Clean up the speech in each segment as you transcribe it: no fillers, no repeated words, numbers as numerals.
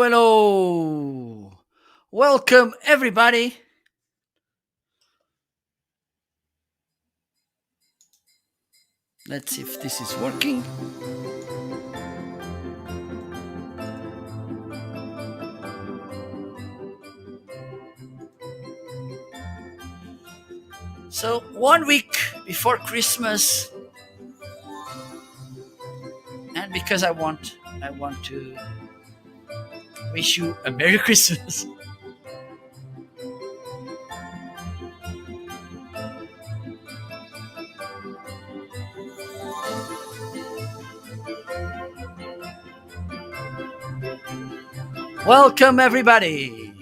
Hello. Welcome, everybody. Let's see if this is working. So, 1 week before Christmas, and because I want to wish you a Merry Christmas. Welcome, everybody.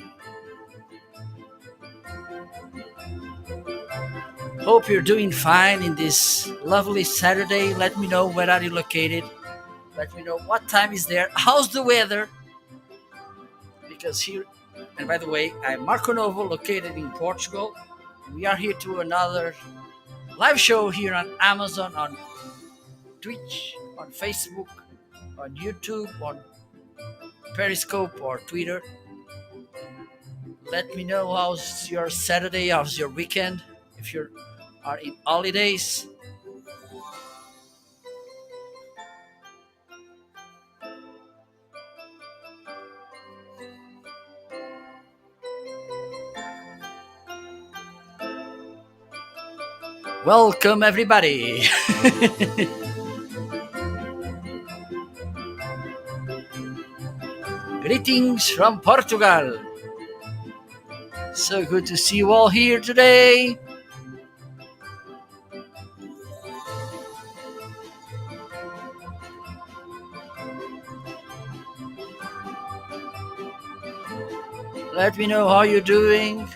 Hope you're doing fine in this lovely Saturday. Let me know where are you located. Let me know what time is there. How's the weather? Because here, and by the way, I'm Marco Novo, located in Portugal. We are here to another live show here on Amazon, on Twitch, on Facebook, on YouTube, on Periscope or Twitter. Let me know how's your Saturday, how's your weekend, if you are in holidays. Welcome, everybody. Greetings from Portugal. So good to see you all here today. Let me know how you're doing.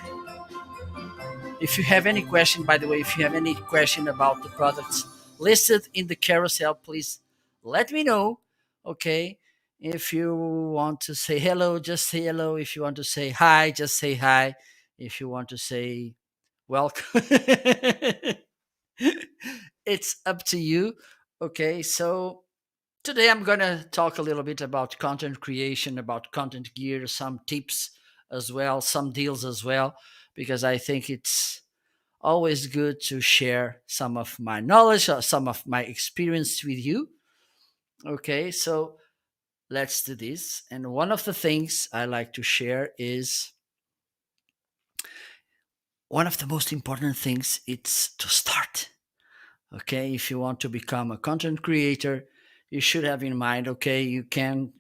If you have any question, by the way, if you have any question about the products listed in the carousel, please let me know. Okay. If you want to say hello, just say hello. If you want to say hi, just say hi. If you want to say welcome, it's up to you. Okay. So today I'm going to talk a little bit about content creation, about content gear, some tips as well, some deals as well, because I think it's always good to share some of my knowledge or some of my experience with you. Okay, so let's do this. And one of the things I like to share is one of the most important things, it's to start. Okay, if you want to become a content creator, you should have in mind, okay, you can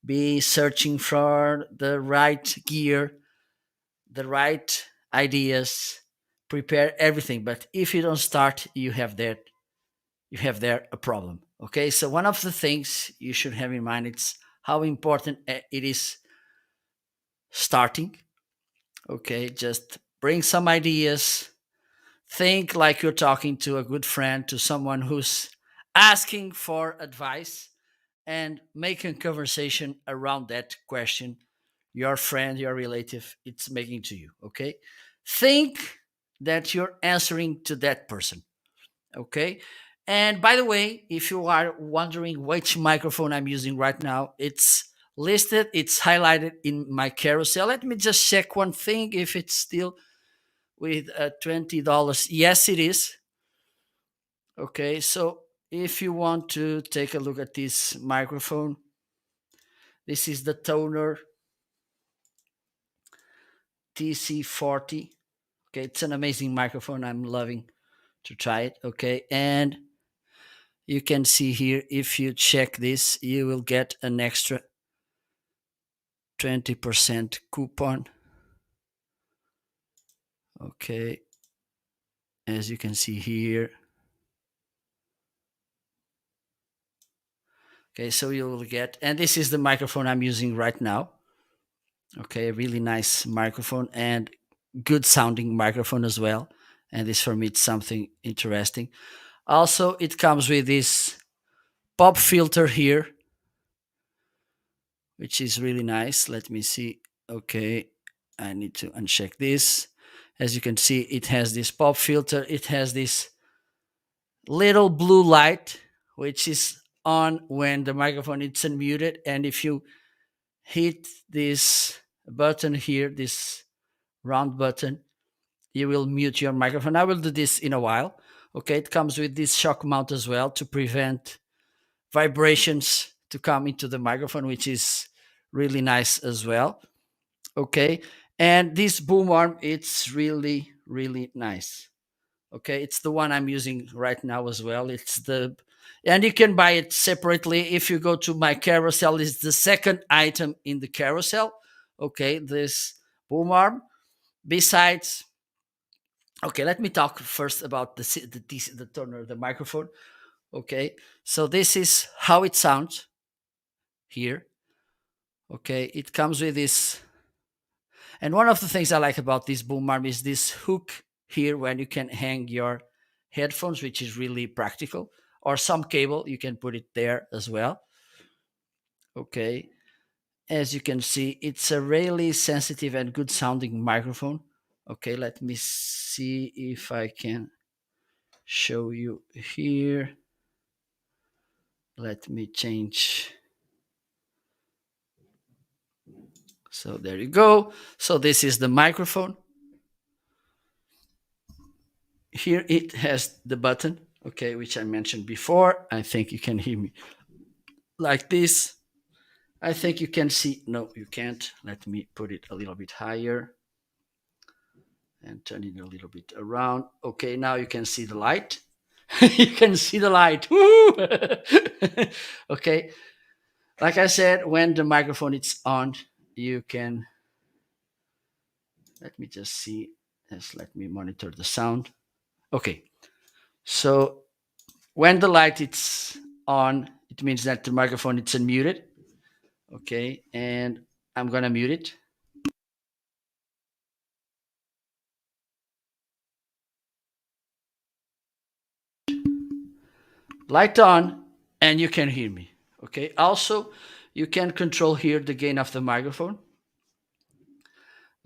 be searching for the right gear, the right ideas, prepare everything, but if you don't start, you have there a problem. Okay, so one of the things you should have in mind, it's how important it is starting. Okay, just bring some ideas, think like you're talking to a good friend, to someone who's asking for advice, and make a conversation around that question your friend, your relative, it's making to you. Okay, think that you're answering to that person. Okay, and by the way, if you are wondering which microphone I'm using right now, it's listed, it's highlighted in my carousel. Let me just check one thing, if it's still with $20. Yes, it is. Okay, so if you want to take a look at this microphone, this is the Toner TC40. Okay, it's an amazing microphone. I'm loving to try it. Okay, and you can see here, if you check this, you will get an extra 20% coupon. Okay, as you can see here. Okay, so you will get, and this is the microphone I'm using right now. Okay, a really nice microphone and good sounding microphone as well. And this for me, it's something interesting. Also, it comes with this pop filter here, which is really nice. Let me see. Okay, I need to uncheck this. As you can see, it has this pop filter. It has this little blue light, which is on when the microphone is unmuted. And if you hit this button here, this round button, you will mute your microphone. I will do this in a while. Okay, it comes with this shock mount as well to prevent vibrations to come into the microphone, which is really nice as well. Okay, and this boom arm, it's really, really nice. Okay, it's the one I'm using right now as well. It's the, and you can buy it separately. If you go to my carousel, it's the second item in the carousel. Okay, this boom arm. Besides, okay, let me talk first about the toner, the microphone. Okay, so this is how it sounds here. Okay, it comes with this, and one of the things I like about this boom arm is this hook here when you can hang your headphones, which is really practical, or some cable, you can put it there as well. Okay, as you can see, it's a really sensitive and good sounding microphone. Okay, let me see if I can show you here. Let me change. So there you go. So this is the microphone. Here it has the button, okay, which I mentioned before. I think you can hear me like this. I think you can see, no, you can't. Let me put it a little bit higher and turn it a little bit around. Okay, now you can see the light. You can see the light. Woo! Okay, like I said, when the microphone is on, you can, let me just see, just let me monitor the sound. Okay, so when the light is on, it means that the microphone is unmuted. Okay, and I'm gonna mute it. Light on, and you can hear me. Okay, also you can control here the gain of the microphone.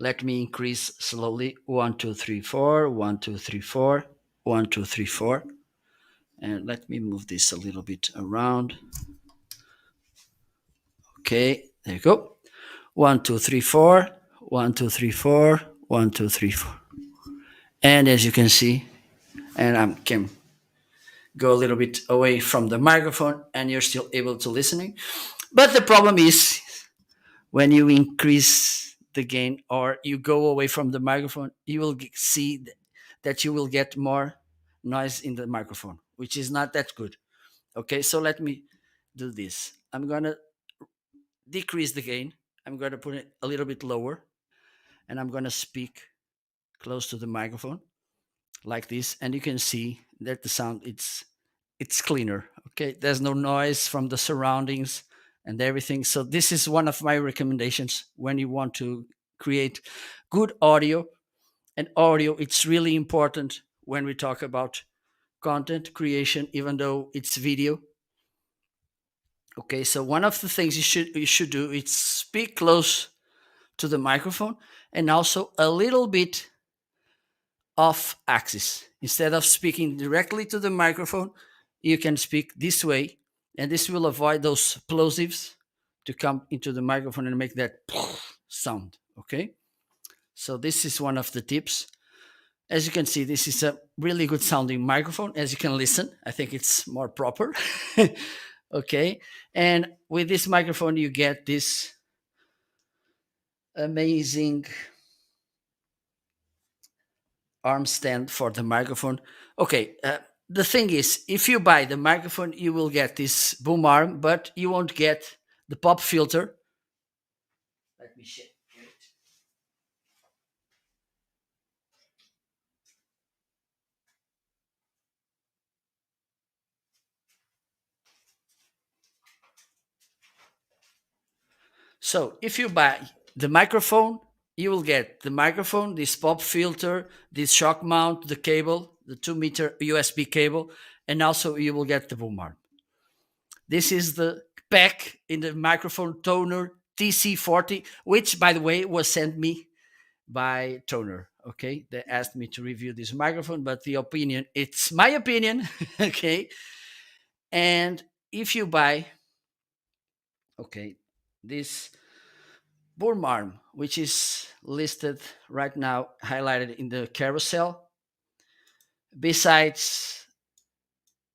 Let me increase slowly. 1 2 3 4 1 2 3 4 1 2 3 4, and let me move this a little bit around. Okay, there you go. 1 2 3 4 1 2 3 4 1 2 3 4, and as you can see, and I can go a little bit away from the microphone and you're still able to listening. But the problem is when you increase the gain or you go away from the microphone, you will see that you will get more noise in the microphone, which is not that good. Okay, so let me do this. I'm gonna decrease the gain. I'm gonna put it a little bit lower, and I'm gonna speak close to the microphone like this, and you can see that the sound it's cleaner. Okay, there's no noise from the surroundings and everything. So this is one of my recommendations when you want to create good audio. And audio, it's really important when we talk about content creation, even though it's video. Okay, so one of the things you should do is speak close to the microphone, and also a little bit off axis. Instead of speaking directly to the microphone, you can speak this way, and this will avoid those plosives to come into the microphone and make that sound. Okay, so this is one of the tips. As you can see, this is a really good sounding microphone. As you can listen, I think it's more proper. Okay, and with this microphone, you get this amazing arm stand for the microphone. Okay, the thing is, if you buy the microphone, you will get this boom arm, but you won't get the pop filter. Let me share it. So if you buy the microphone, you will get the microphone, this pop filter, this shock mount, the cable, the 2-meter USB cable, and also you will get the boom arm. This is the pack in the microphone toner TC40, which, by the way, was sent me by Toner. Okay, they asked me to review this microphone, but the opinion, it's my opinion. Okay, and if you buy, okay, this boom arm, which is listed right now, highlighted in the carousel. Besides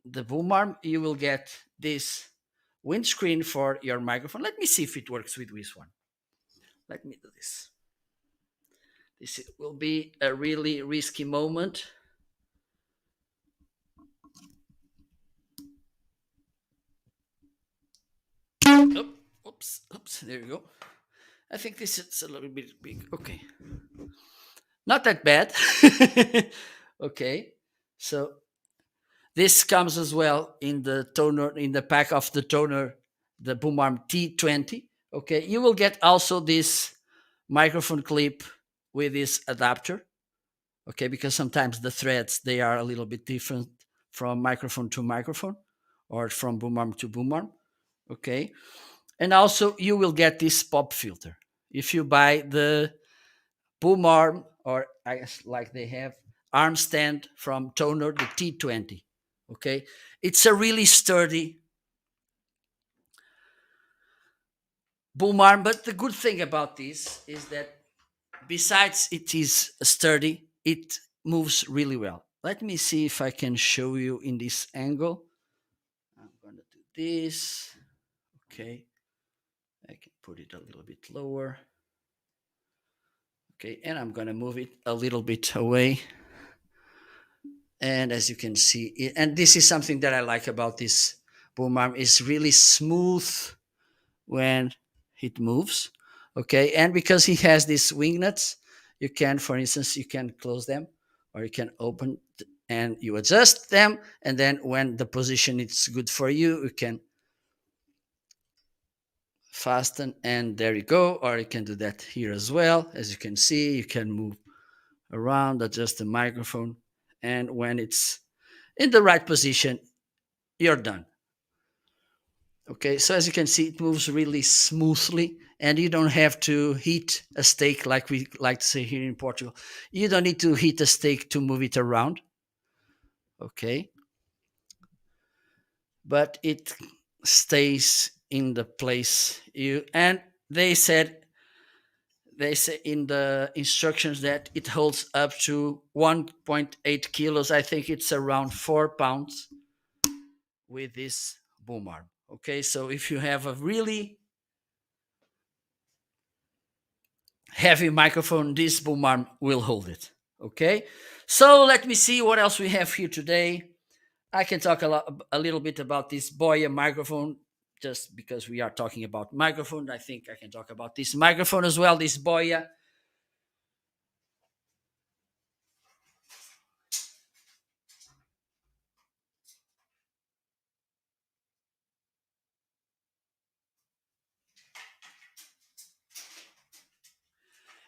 the boom arm, you will get this windscreen for your microphone. Let me see if it works with this one. Let me do this. This will be a really risky moment. Oh, oops, there you go. I think this is a little bit big. Okay. Not that bad. Okay. So this comes as well in the toner, in the pack of the toner, the Boom Arm T20. Okay. You will get also this microphone clip with this adapter. Okay. Because sometimes the threads, they are a little bit different from microphone to microphone or from boom arm to boom arm. Okay. And also you will get this pop filter. If you buy the boom arm, or I guess like they have arm stand from Toner, the T20. Okay, it's a really sturdy boom arm. But the good thing about this is that besides it is sturdy, it moves really well. Let me see if I can show you in this angle. I'm gonna do this. Okay, I can put it a little bit lower. Okay, and I'm gonna move it a little bit away. And as you can see, and this is something that I like about this boom arm, is really smooth when it moves. Okay, and because he has these wing nuts, you can, for instance, you can close them or you can open and you adjust them, and then when the position is good for you, you can fasten, and there you go. Or you can do that here as well. As you can see, you can move around, adjust the microphone, and when it's in the right position, you're done. Okay, so as you can see, it moves really smoothly, and you don't have to heat a steak like we like to say here in Portugal. You don't need to heat a steak to move it around. Okay, but it stays in the place you, and they said, they say in the instructions that it holds up to 1.8 kilos. I think it's around 4 pounds with this boom arm. Okay, so if you have a really heavy microphone, this boom arm will hold it. Okay, so let me see what else we have here today. I can talk a little bit about this Boya microphone, just because we are talking about microphone. I think I can talk about this microphone as well, this Boya.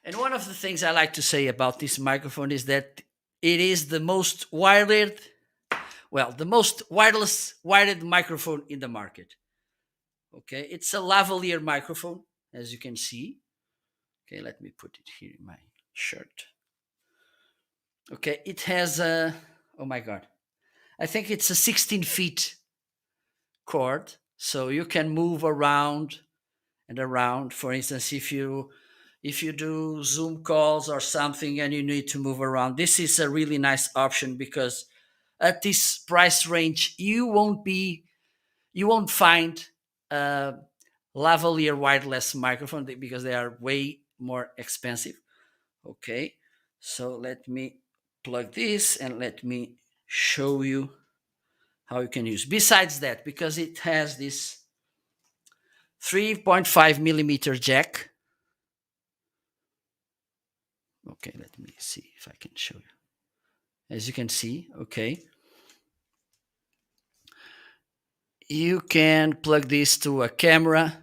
And one of the things I like to say about this microphone is that it is the most wired, well, the most wireless wired microphone in the market. Okay, it's a lavalier microphone, as you can see. Okay, let me put it here in my shirt. Okay, it has a, oh my God, I think it's a 16 feet cord, so you can move around and around. For instance, if you do Zoom calls or something and you need to move around, this is a really nice option, because at this price range you won't find a lavalier wireless microphone, because they are way more expensive. Okay, so let me plug this and let me show you how you can use. Besides that, because it has this 3.5 millimeter jack. Okay, let me see if I can show you. As you can see, okay, you can plug this to a camera,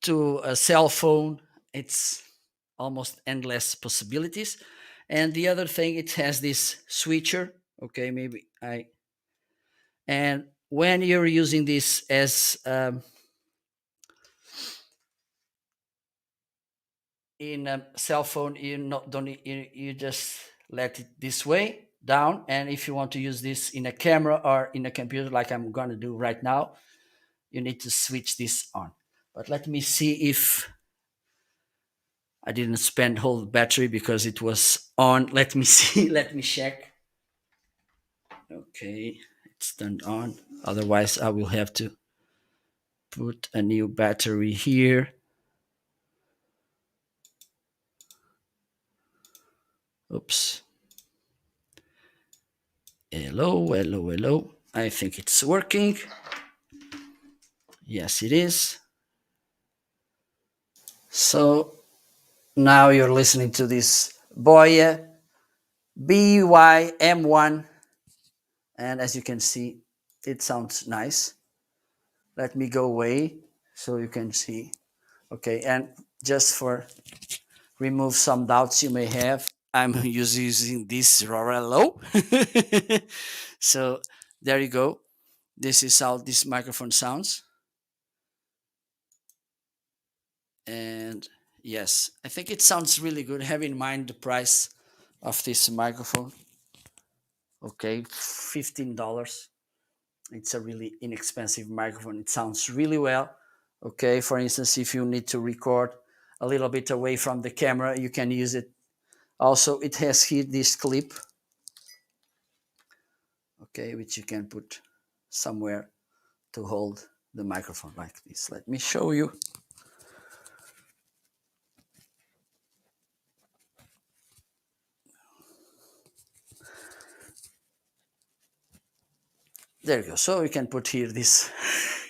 to a cell phone. It's almost endless possibilities. And the other thing, it has this switcher. Okay, maybe I, and when you're using this as in a cell phone, you not don't you just let it this way down, and if you want to use this in a camera or in a computer like I'm going to do right now, you need to switch this on. But let me see if I didn't spend whole battery because it was on. Let me see. Let me check. Okay, it's turned on. Otherwise, I will have to put a new battery here. Oops. Hello, hello, hello. I think it's working. Yes, it is. So now you're listening to this Boya BYM1, and as you can see, it sounds nice. Let me go away so you can see. Okay, and just for remove some doubts you may have, I'm using this Rorello. So there you go. This is how this microphone sounds. And yes, I think it sounds really good. Have in mind the price of this microphone. Okay, $15. It's a really inexpensive microphone. It sounds really well. Okay, for instance, if you need to record a little bit away from the camera, you can use it. Also, it has here this clip, okay, which you can put somewhere to hold the microphone like this. Let me show you. There you go. So you can put here this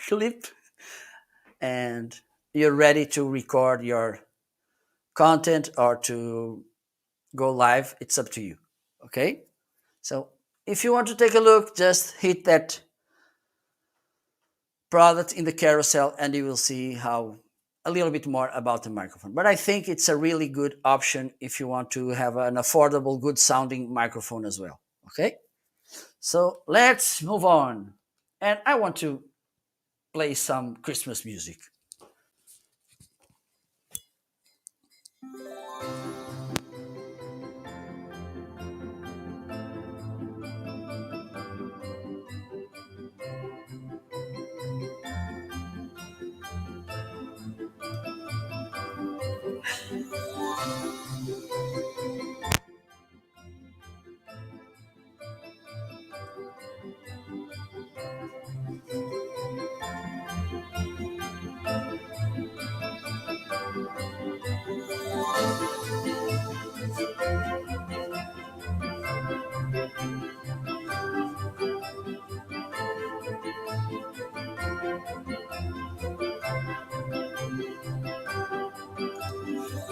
clip, and you're ready to record your content or to go live. It's up to you. Okay. So if you want to take a look, just hit that product in the carousel and you will see how a little bit more about the microphone. But I think it's a really good option if you want to have an affordable, good sounding microphone as well. Okay. So let's move on. And I want to play some Christmas music.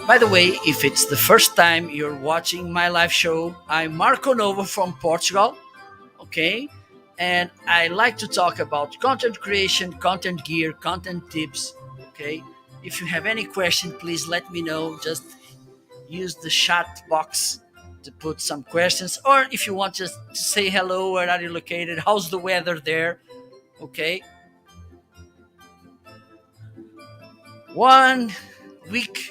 By the way, if it's the first time you're watching my live show, I'm Marco Novo from Portugal. Okay. And I like to talk about content creation, content gear, content tips. Okay. If you have any question, please let me know. Just use the chat box to put some questions. Or if you want just to say hello, where are you located? How's the weather there? Okay. 1 week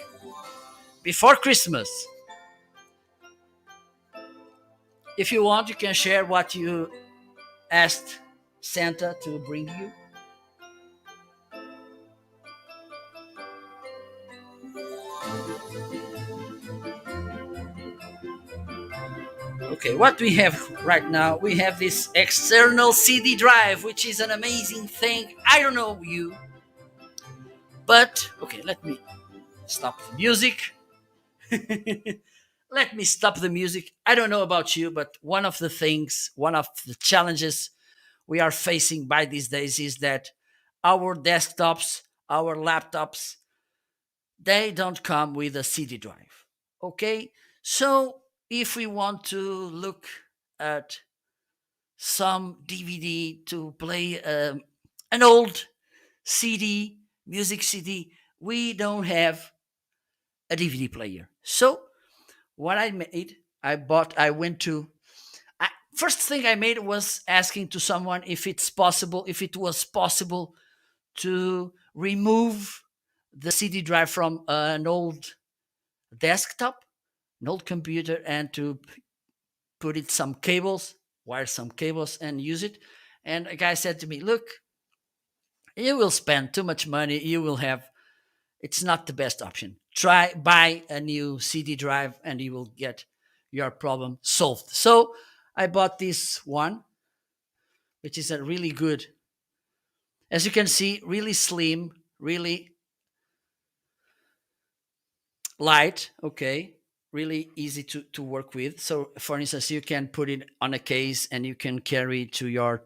before Christmas. If you want, you can share what you asked Santa to bring you. Okay, what we have right now, we have this external CD drive, which is an amazing thing. I don't know you, but okay, let me stop the music. Let me stop the music. I don't know about you, but one of the things, one of the challenges we are facing by these days is that our desktops, our laptops, they don't come with a CD drive. Okay, so if we want to look at some DVD to play an old CD, music CD, we don't have a DVD player. So what I made, I went to, first thing I made was asking to someone if it's possible, if it was possible to remove the CD drive from an old desktop, an old computer, and to put it some cables, wire some cables, and use it. And a guy said to me, "Look, You will spend too much money. You will have, it's not the best option. Try buy a new CD drive and you will get your problem solved. So I bought this one, which is a really good, as you can see, really slim, really light, okay, really easy to work with. So for instance, you can put it on a case and you can carry to your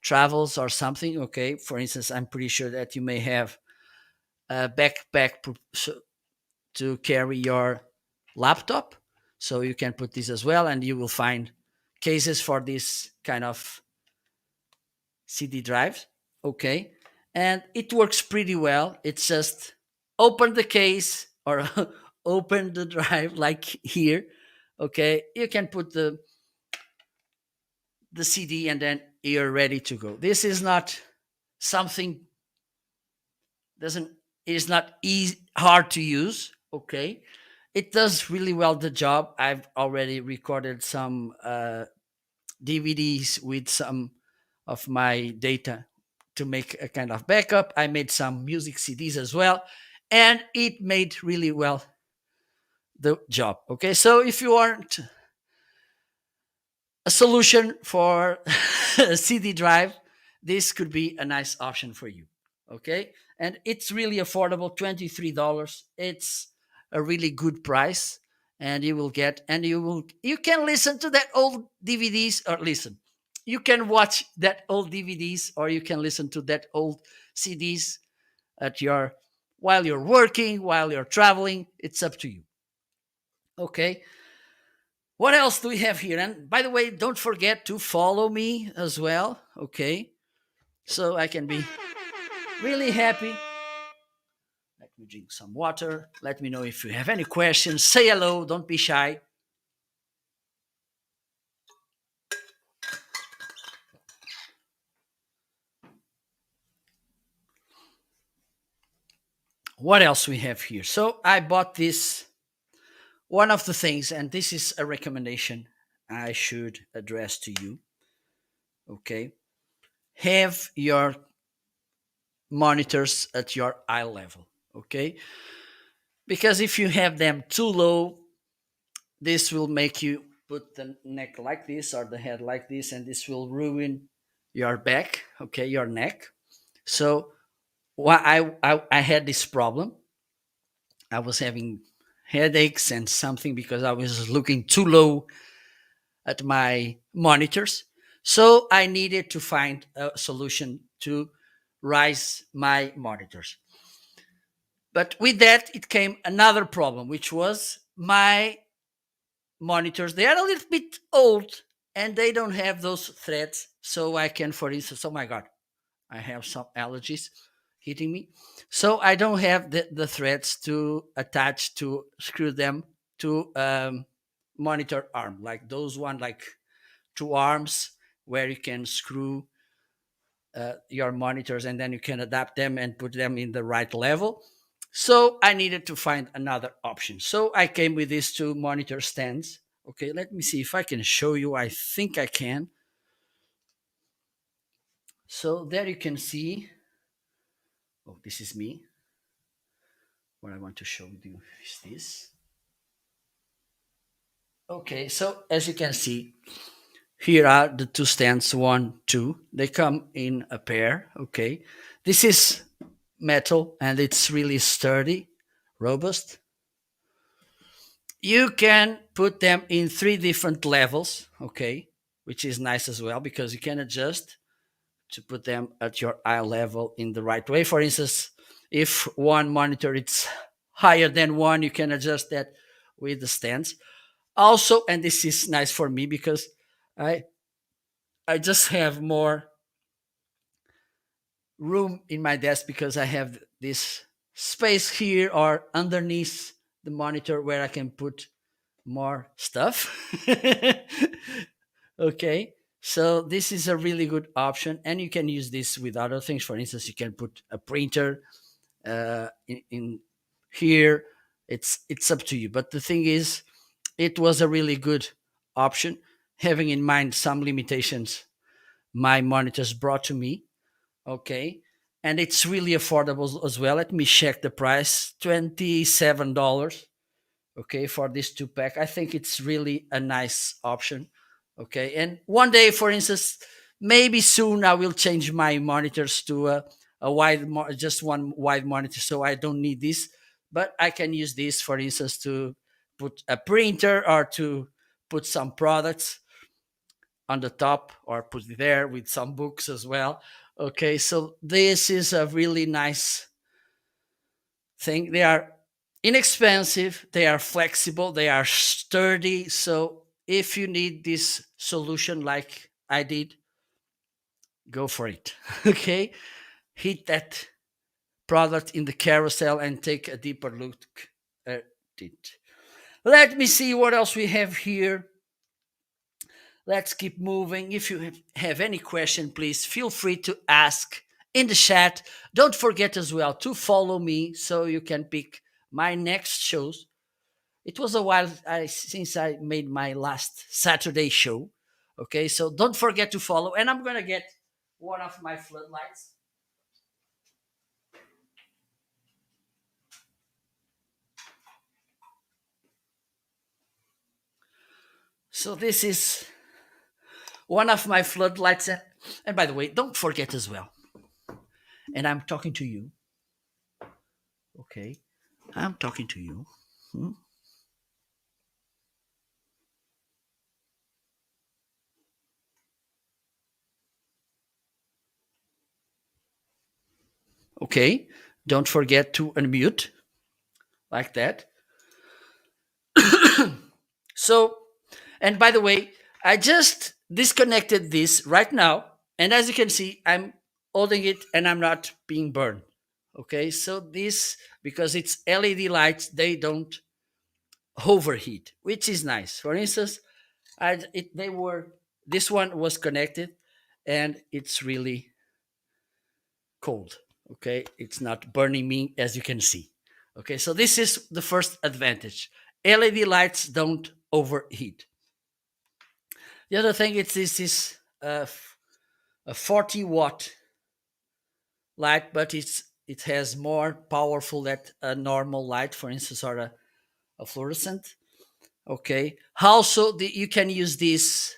travels or something, okay. For instance, I'm pretty sure that you may have a backpack to carry your laptop, so you can put this as well, and you will find cases for this kind of CD drives, okay. And it works pretty well. It's just open the case or open the drive like here, okay. You can put the CD and then you're ready to go. This is not something, doesn't, it is not easy, hard to use, okay. It does really well the job. I've already recorded some DVDs with some of my data to make a kind of backup. I made some music CDs as well, and it made really well the job. Okay, so if you want a solution for a CD drive, this could be a nice option for you. Okay, and it's really affordable, $23. It's a really good price, and you will get, and you can listen to that old DVDs, or listen, you can watch that old DVDs, or you can listen to that old CDs at your, while you're working, while you're traveling. It's up to you. Okay, what else do we have here? And by the way, don't forget to follow me as well, okay? So I can be really happy. Let me drink some water. Let me know if you have any questions. Say hello, don't be shy. What else we have here? So I bought this, one of the things, and this is a recommendation I should address to you, okay? Have your monitors at your eye level, okay? Because if you have them too low, this will make you put the neck like this or the head like this, and this will ruin your back, okay, your neck. So why I had this problem. I was having headaches and something because I was looking too low at my monitors. So I needed to find a solution to rise my monitors. But with that, it came another problem, which was my monitors. They are a little bit old and they don't have those threads. So I can, for instance, oh my God, I have some allergies hitting me. So I don't have the threads to attach to screw them to monitor arm, like those one, like two arms where you can screw your monitors and then you can adapt them and put them in the right level. So I needed to find another option. So I came with these two monitor stands. Okay, let me see if I can show you. I think I can. So there you can see. Oh, this is me. What I want to show you is this. Okay, so as you can see, here are the two stands, one, two. They come in a pair. Okay, this is metal and it's really sturdy, robust. You can put them in three different levels, okay, which is nice as well because you can adjust to put them at your eye level in the right way. For instance, if one monitor it's higher than one, you can adjust that with the stands. Also, and this is nice for me because I I just have more room in my desk because I have this space here or underneath the monitor where I can put more stuff. Okay, so this is a really good option, and you can use this with other things. For instance, you can put a printer in here. It's up to you. But the thing is, it was a really good option, having in mind some limitations my monitors brought to me. Okay, and it's really affordable as well. Let me check the price: $27. Okay, for this two pack. I think it's really a nice option. Okay, and one day, for instance, maybe soon I will change my monitors to a just one wide monitor, so I don't need this, but I can use this, for instance, to put a printer or to put some products on the top, or put it there with some books as well. Okay, so this is a really nice thing. They are inexpensive, they are flexible, they are sturdy. So if you need this solution like I did, go for it. Okay, hit that product in the carousel and take a deeper look at it. Let me see what else we have here. Let's keep moving. If you have any question, please feel free to ask in the chat. Don't forget as well to follow me so you can pick my next shows. It was a while since I made my last Saturday show. Okay, so don't forget to follow. And I'm going to get one of my floodlights. So this is one of my floodlights. And by the way, don't forget as well. And I'm talking to you. Okay, I'm talking to you. Hmm? Okay, don't forget to unmute like that. So, and by the way, I just disconnected this right now. And as you can see, I'm holding it and I'm not being burned. Okay, so this, because it's LED lights, they don't overheat, which is nice. For instance, they were, this one was connected and it's really cold. Okay, it's not burning me, as you can see. Okay, so this is the first advantage. LED lights don't overheat. The other thing is this is a 40-watt light, but it has more powerful than a normal light, for instance, or a fluorescent. Okay. Also, you can use this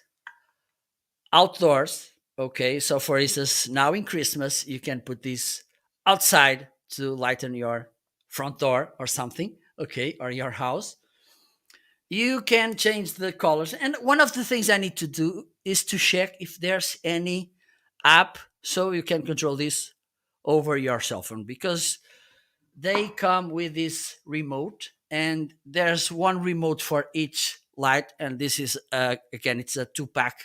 outdoors. Okay. So, for instance, now in Christmas, you can put this outside to lighten your front door or something. Okay. Or your house. You can change the colors. And one of the things I need to do is to check if there's any app so you can control this over your cell phone, because they come with this remote and there's one remote for each light, and this is again, it's a two pack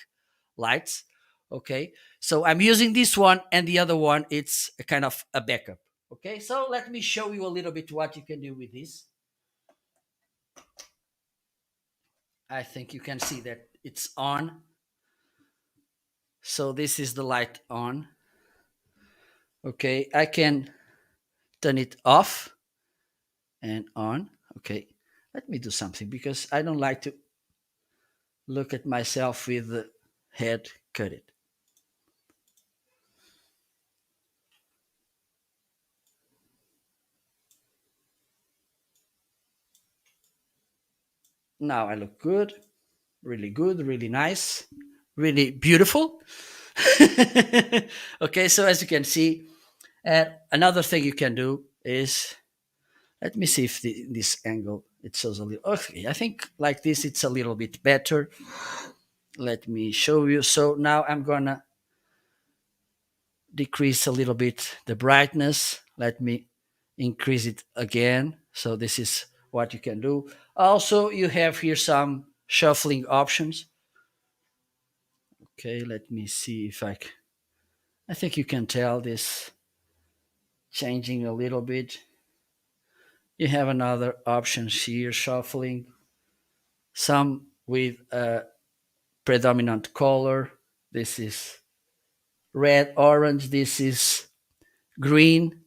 lights. Okay, so I'm using this one, and the other one, it's a kind of a backup. Okay, so let me show you a little bit what you can do with this. I think you can see that it's on. So this is the light on. Okay, I can turn it off and on. Okay, let me do something because I don't like to look at myself with the head cut. Now I look good, really nice, really beautiful. Okay, so as you can see, another thing you can do is, let me see if this angle it shows a little. Okay, I think like this it's a little bit better. Let me show you. So now I'm gonna decrease a little bit the brightness. Let me increase it again. So this is what you can do. Also, you have here some shuffling options. Okay, let me see if I think you can tell this changing a little bit. You have another option here, shuffling. Some with a predominant color. This is red, orange. This is green,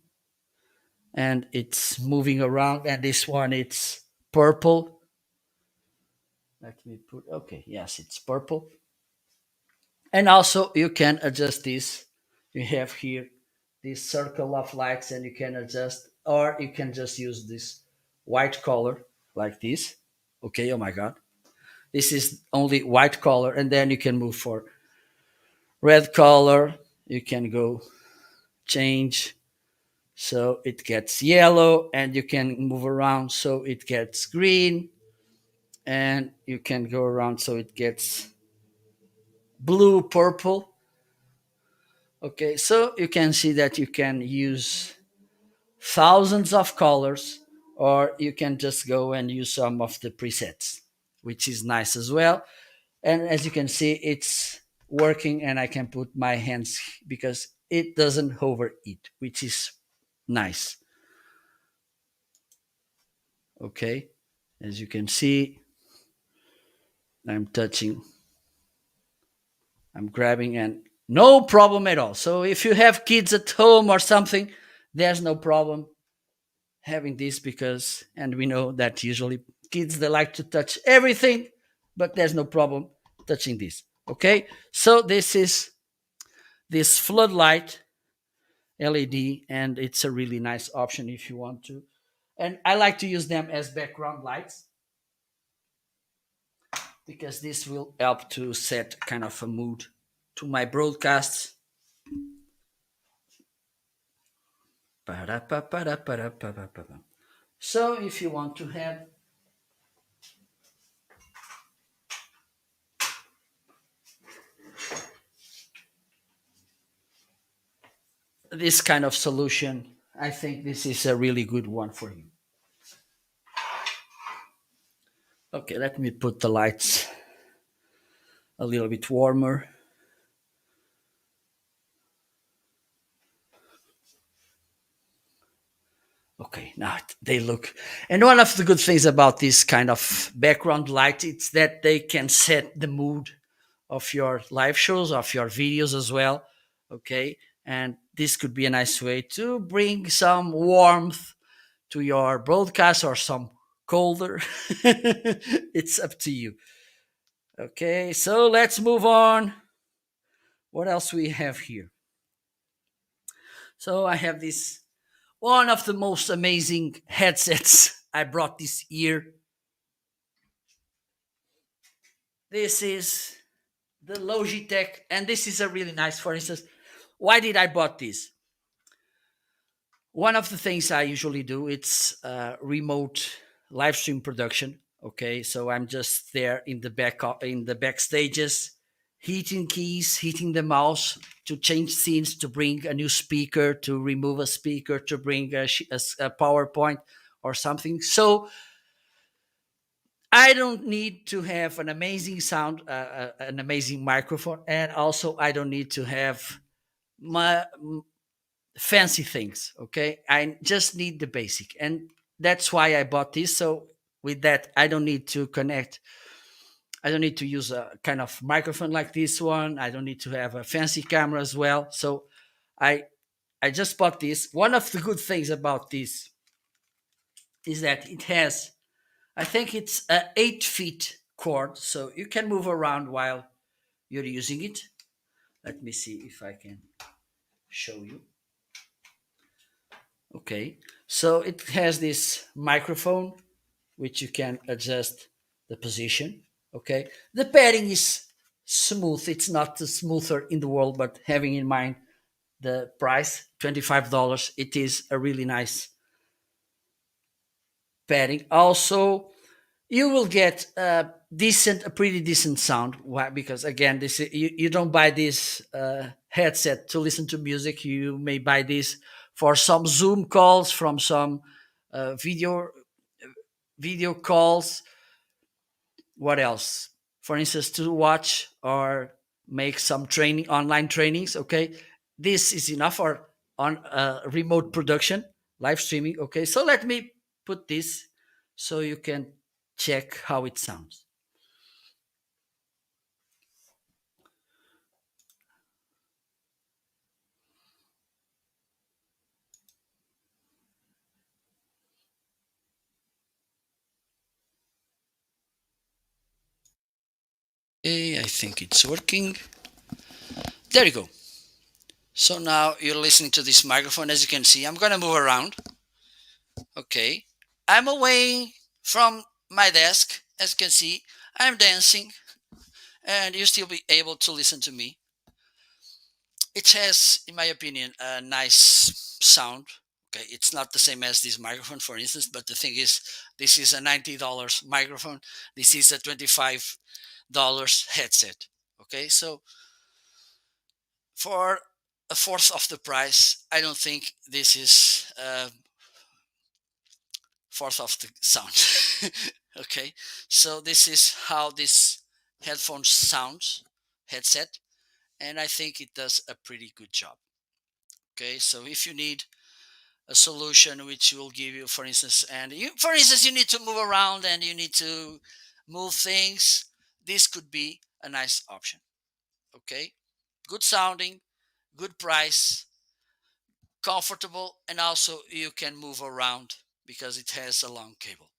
and it's moving around. And this one, it's purple. Let me put, okay, yes, it's purple. And also you can adjust this. You have here this circle of lights, and you can adjust, or you can just use this white color like this. Okay, oh my god, this is only white color, and then you can move for red color. You can go change so it gets yellow, and you can move around so it gets green, and you can go around so it gets blue, purple. Okay, so you can see that you can use thousands of colors, or you can just go and use some of the presets, which is nice as well. And as you can see, it's working, and I can put my hands because it doesn't overheat, which is nice. Okay, as you can see, I'm touching, I'm grabbing, and no problem at all. So if you have kids at home or something, there's no problem having this, because, and we know that usually kids, they like to touch everything, but there's no problem touching this. Okay, so this is this floodlight led, and it's a really nice option if you want to, and I like to use them as background lights because this will help to set kind of a mood to my broadcasts. So if you want to have this kind of solution, I think this is a really good one for you. Okay, let me put the lights a little bit warmer. Okay, now they look. And one of the good things about this kind of background light is that they can set the mood of your live shows, of your videos as well. Okay, and this could be a nice way to bring some warmth to your broadcast, or some colder. It's up to you. Okay, so let's move on. What else we have here? So I have this one of the most amazing headsets I brought this year. This is the Logitech, and this is a really nice. For instance, why did I bought this? One of the things I usually do, it's remote live stream production. Okay, so I'm just there in the back stages, hitting keys, hitting the mouse to change scenes, to bring a new speaker, to remove a speaker, to bring a PowerPoint or something. So I don't need to have an amazing sound, an amazing microphone, and also I don't need to have my fancy things. Okay, I just need the basic, and that's why I bought this. So with that, I don't need to connect. I don't need to use a kind of microphone like this one. I don't need to have a fancy camera as well. So I I just bought this. One of the good things about this is that it has, I think it's a 8 feet cord, so you can move around while you're using it. Let me see if I can show you. Okay, so it has this microphone which you can adjust the position. Okay, the pairing is smooth. It's not the smoother in the world, but having in mind the price, $25, it is a really nice pairing. Also, you will get a pretty decent sound. Why? Because again, you don't buy this headset to listen to music. You may buy this for some Zoom calls, from some video calls. What else? For instance, to watch or make some training, online trainings. Okay, this is enough for on remote production, live streaming. Okay, so let me put this so you can check how it sounds. Okay, I think it's working. There you go. So now you're listening to this microphone. As you can see, I'm going to move around. Okay. I'm away from my desk. As you can see, I'm dancing and you still be able to listen to me. It has, in my opinion, a nice sound. Okay, it's not the same as this microphone, for instance, but the thing is, this is a $90 microphone. This is a $25 headset. Okay, so for a fourth of the price, I don't think this is fourth of the sound. Okay, so this is how this headphone sounds, headset, and I think it does a pretty good job. Okay, so if you need a solution which will give you, for instance, and you, for instance, you need to move around and you need to move things, this could be a nice option. Okay, good sounding, good price, comfortable, and also you can move around because it has a long cable.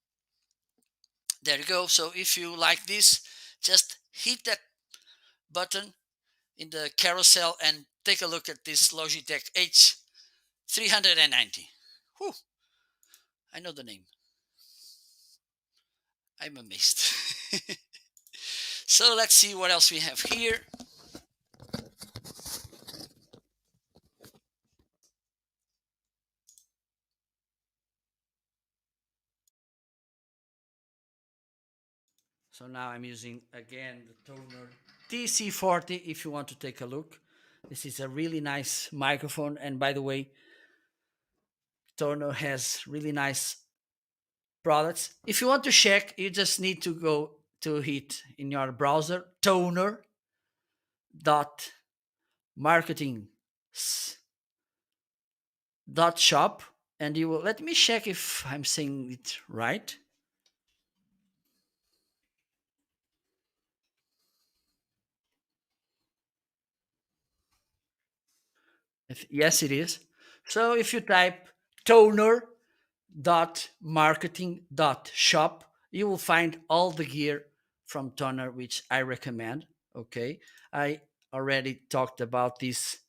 There you go. So if you like this, just hit that button in the carousel and take a look at this Logitech H390. Whew, I know the name. I'm amazed. So let's see what else we have here. So now I'm using again the Toner TC40 if you want to take a look. This is a really nice microphone. And by the way, Toner has really nice products. If you want to check, you just need to go to hit in your browser toner dot marketing dot shop, and you will let me check if I'm saying it right. Yes, it is. So if you type toner dot marketing dot shop, you will find all the gear from Toner which I recommend. Okay, I already talked about this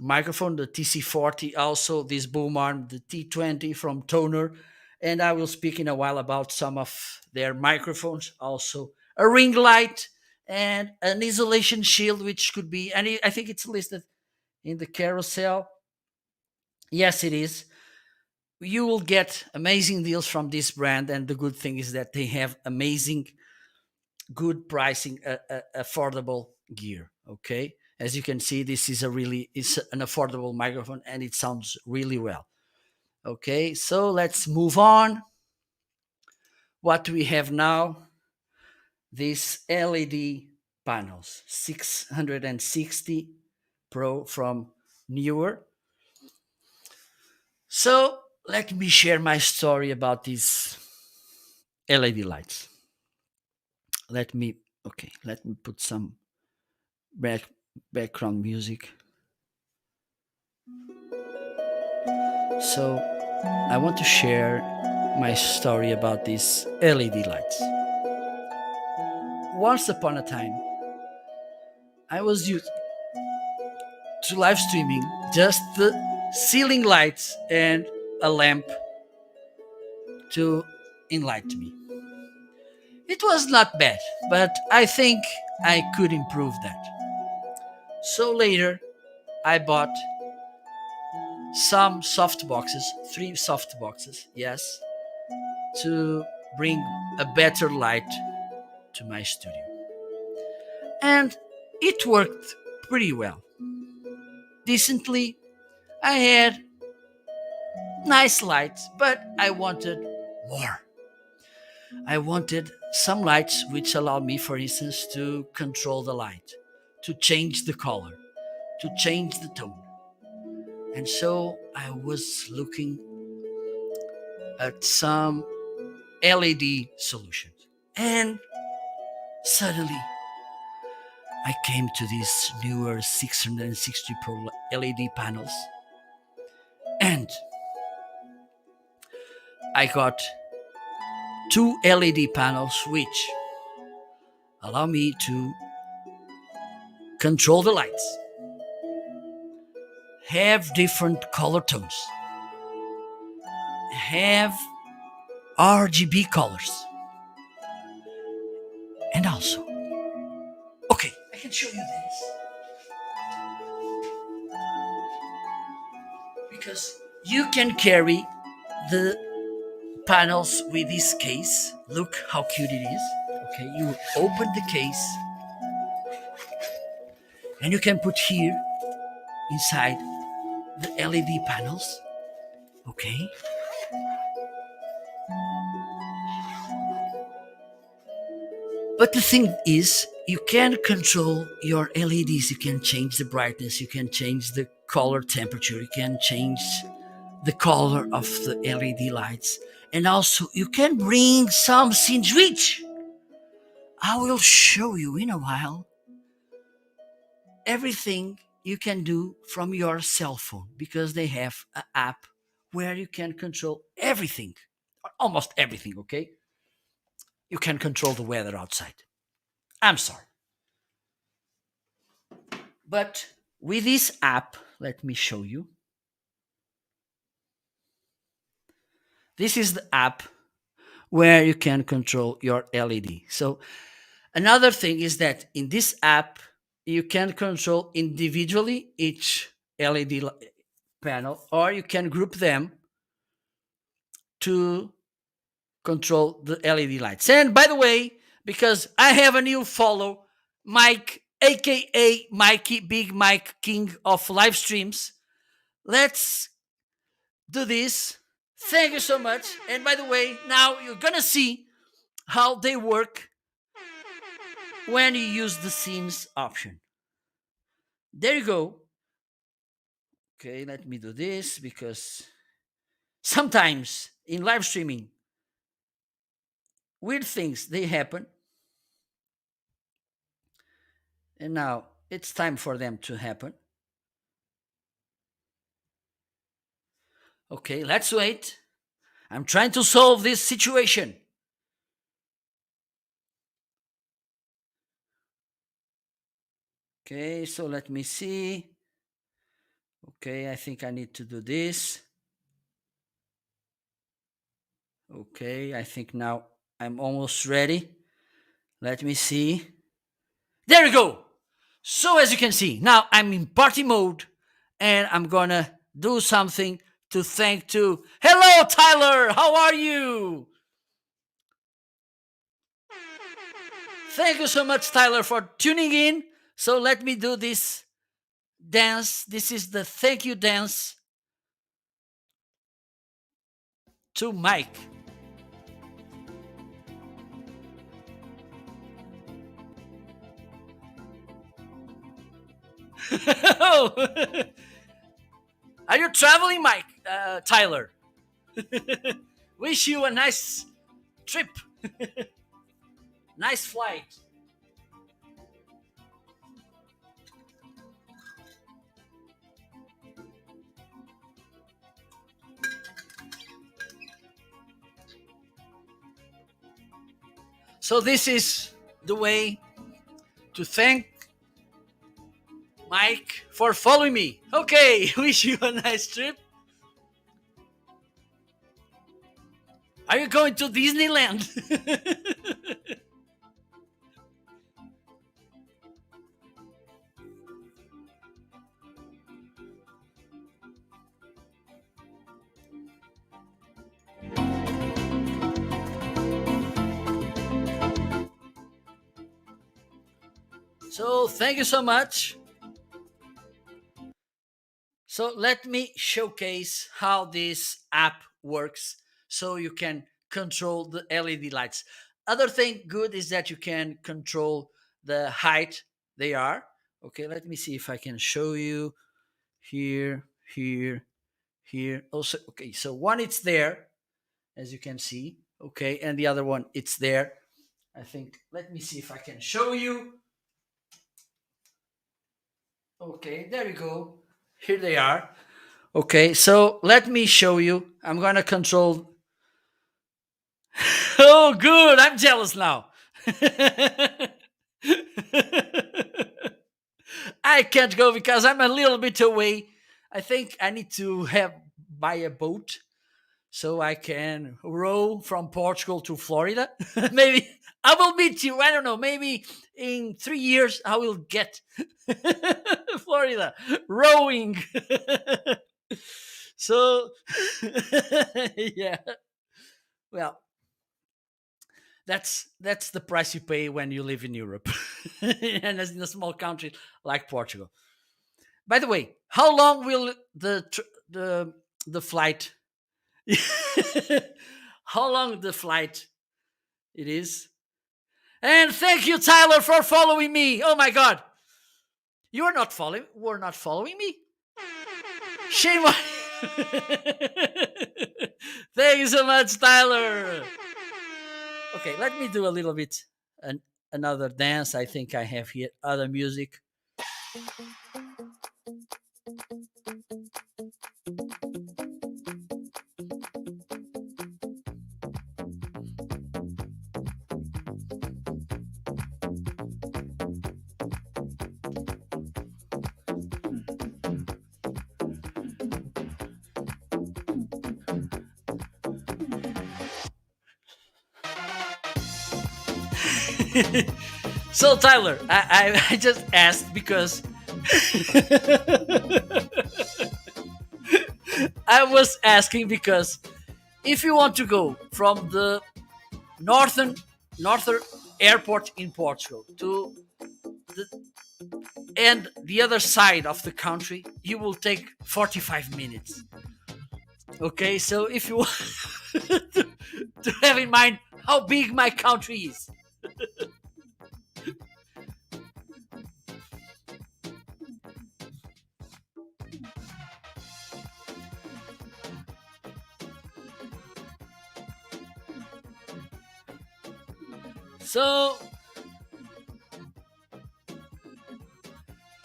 microphone, the TC40, also this boom arm, the T20 from Toner, and I will speak in a while about some of their microphones, also a ring light and an isolation shield, which could be, and I think it's listed in the carousel. Yes, it is. You will get amazing deals from this brand, and the good thing is that they have amazing, good pricing, affordable gear. Okay, as you can see, this is a really it's an affordable microphone, and it sounds really well. Okay, so let's move on. What we have now, these LED panels, 660 Pro from Newer. So let me share my story about these LED lights. Let me put some back, background music. So I want to share my story about these LED lights. Once upon a time, I was used to live streaming just the ceiling lights and a lamp to enlighten me. It was not bad, but I think I could improve that. So later, I bought some soft boxes, three soft boxes, yes, to bring a better light to my studio. And it worked pretty well. Decently, I had nice lights, but I wanted more. I wanted some lights which allow me, for instance, to control the light, to change the color, to change the tone. And so I was looking at some LED solutions. And suddenly I came to these newer 660 Pro LED panels, and I got two LED panels which allow me to control the lights, have different color tones, have RGB colors, and also, okay, I can show you this because you can carry the panels with this case. Look how cute it is. Okay, you open the case and you can put here inside the LED panels. Okay, but the thing is, you can control your LEDs. You can change the brightness, you can change the color temperature, you can change the color of the LED lights, and also you can bring some scenes which I will show you in a while. Everything you can do from your cell phone because they have an app where you can control everything, almost everything. Okay, you can control the weather outside. I'm sorry, but with this app, let me show you. This is the app where you can control your LED. So another thing is that in this app, you can control individually each LED panel, or you can group them to control the LED lights. And by the way, because I have a new follow, Mike, aka Mikey, Big Mike, King of live streams, let's do this. Thank you so much. And by the way, now you're gonna see how they work when you use the scenes option. There you go. Okay, let me do this because sometimes in live streaming, weird things they happen. And now it's time for them to happen. Okay, let's wait. I'm trying to solve this situation. Okay, so let me see. Okay, I think I need to do this. Okay, I think now I'm almost ready. Let me see. There we go. So as you can see, now I'm in party mode and I'm gonna do something to thank to. Hello, Tyler. How are you? Thank you so much, Tyler, for tuning in. So let me do this dance. This is the thank you dance to Mike. Are you traveling, Mike? Tyler. Wish you a nice trip. Nice flight. So this is the way to thank Mike for following me. Okay, wish you a nice trip. Are you going to Disneyland? So thank you so much. So let me showcase how this app works so you can control the LED lights. Other thing good is that you can control the height they are. Okay, let me see if I can show you here, here, here. Also, okay, so one it's there, as you can see. Okay, and the other one it's there. I think, let me see if I can show you. Okay, there you go. Here they are. Okay, so let me show you. I'm gonna control. Oh, good. I'm jealous now. I can't go because I'm a little bit away. I think I need to have buy a boat so I can row from Portugal to Florida. Maybe I will meet you. I don't know. Maybe in 3 years I will get Florida rowing. So, yeah. Well, that's the price you pay when you live in Europe, and in a small country like Portugal. By the way, how long will the flight? How long the flight it is? And thank you, Tyler, for following me. Oh my God, you are not following. Were not following me. Shame on. Thank you so much, Tyler. Okay, let me do a little bit another dance. I think I have here other music. So Tyler, I just asked because I was asking because if you want to go from the northern airport in Portugal to the and the other side of the country, you will take 45 minutes. Okay, so if you want to have in mind how big my country is. So,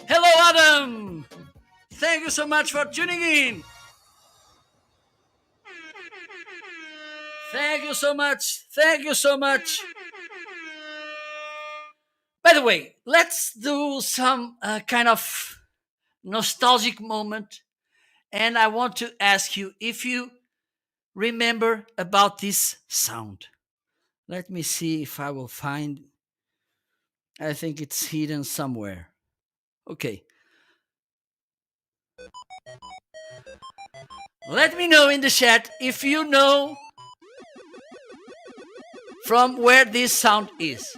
hello, Adam. Thank you so much for tuning in. Thank you so much. Thank you so much. By the way, let's do some kind of nostalgic moment. And I want to ask you if you remember about this sound. Let me see if I will find. I think it's hidden somewhere. Okay. Let me know in the chat if you know from where this sound is.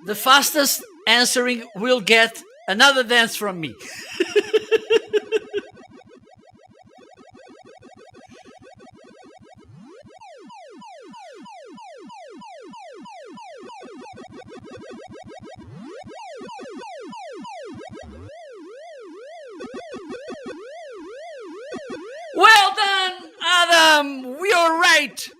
The fastest answering will get another dance from me. Well done, Adam. We are right.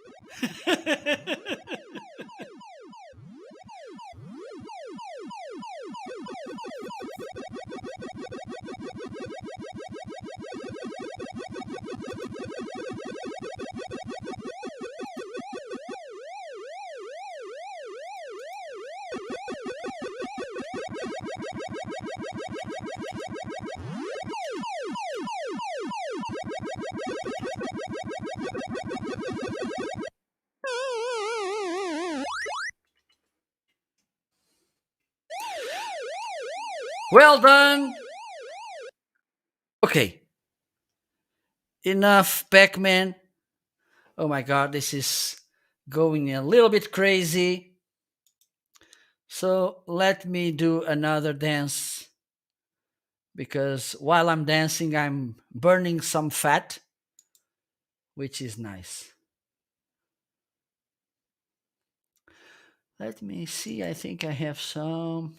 Well done. Okay. Enough, Pac Man. Oh my God, this is going a little bit crazy. So let me do another dance because while I'm dancing, I'm burning some fat, which is nice. Let me see. I think I have some.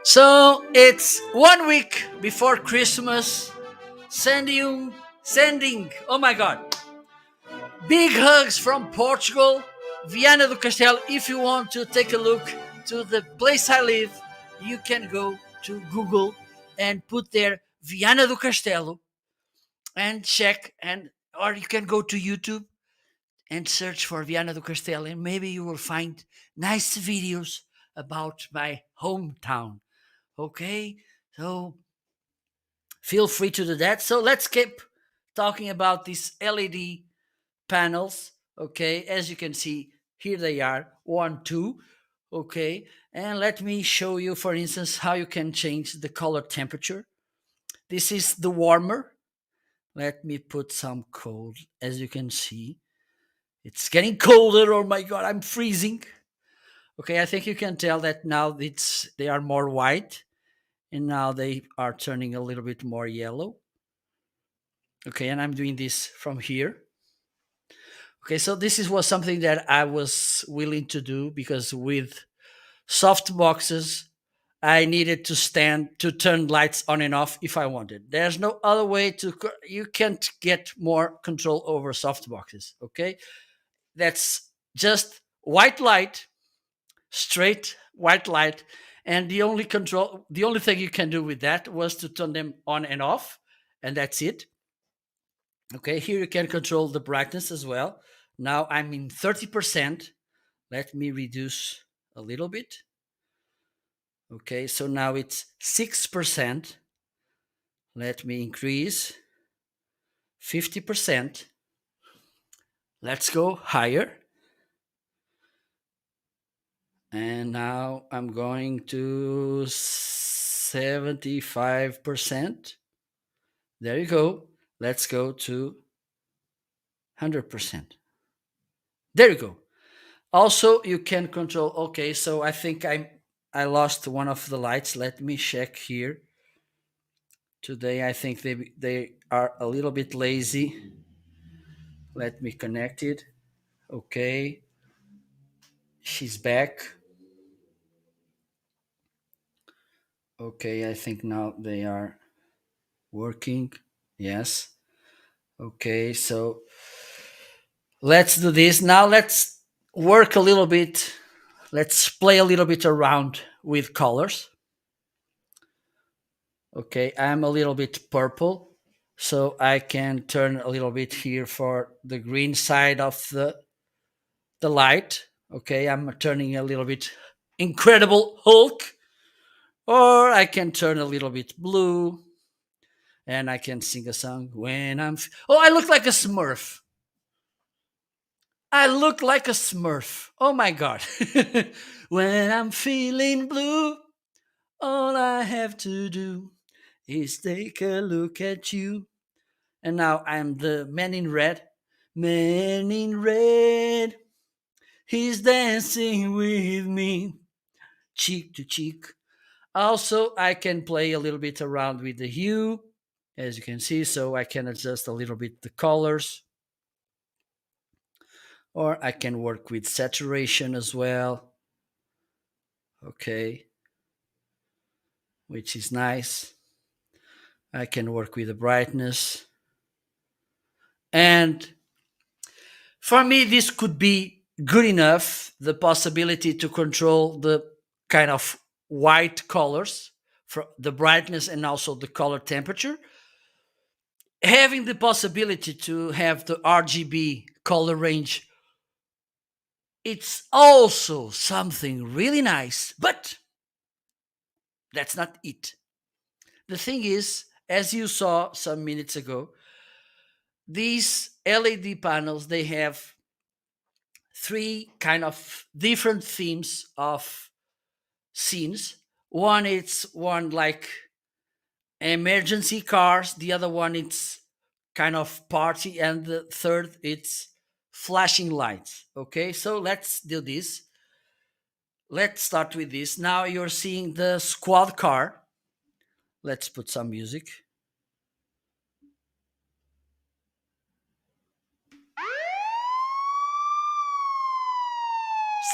So it's 1 week before Christmas. Sending. Oh my God! Big hugs from Portugal, Viana do Castelo. If you want to take a look to the place I live, you can go to Google and put there Viana do Castelo and check, and or you can go to YouTube and search for Viana do Castelo, and maybe you will find nice videos about my hometown. Okay, so feel free to do that. So let's keep talking about these LED panels. Okay, as you can see, here they are, one, two. Okay, and let me show you, for instance, how you can change the color temperature. This is the warmer. Let me put some cold. As you can see, it's getting colder. Oh my God, I'm freezing. Okay, I think you can tell that now they are more white, and now they are turning a little bit more yellow. Okay, and I'm doing this from here. Okay, so was something that I was willing to do because with soft boxes, I needed to stand to turn lights on and off if I wanted. There's no other way you can't get more control over soft boxes. Okay, that's just white light, straight white light, and the only thing you can do with that was to turn them on and off, and that's it. Okay, here you can control the brightness as well. Now I'm in 30%. Let me reduce a little bit. Okay, so now it's 6%. Let me increase 50%. Let's go higher. And now I'm going to 75%. There you go. Let's go to 100%. There you go. Also, you can control. Okay, so I think I lost one of the lights. Let me check here. Today, I think they are a little bit lazy. Let me connect it. Okay, she's back. Okay, I think now they are working. Yes. Okay, so let's do this. Now let's work a little bit. Let's play a little bit around with colors. Okay, I'm a little bit purple, so I can turn a little bit here for the green side of the light. Okay, I'm turning a little bit Incredible Hulk, or I can turn a little bit blue, and I can sing a song when oh, I look like a Smurf. I look like a Smurf. Oh my God. When I'm feeling blue, all I have to do is take a look at you. And now I'm the man in red. Man in red. He's dancing with me, cheek to cheek. Also, I can play a little bit around with the hue, as you can see, so I can adjust a little bit the colors. Or I can work with saturation as well. Okay, which is nice. I can work with the brightness. And for me, this could be good enough, the possibility to control the kind of white colors, for the brightness and also the color temperature. Having the possibility to have the RGB color range, it's also something really nice, but that's not it. The thing is, as you saw some minutes ago, these LED panels, they have three kind of different themes of scenes. One it's one like emergency cars, the other one it's kind of party, and the third it's flashing lights. Okay, so let's do this. Let's start with this. Now you're seeing the squad car. Let's put some music.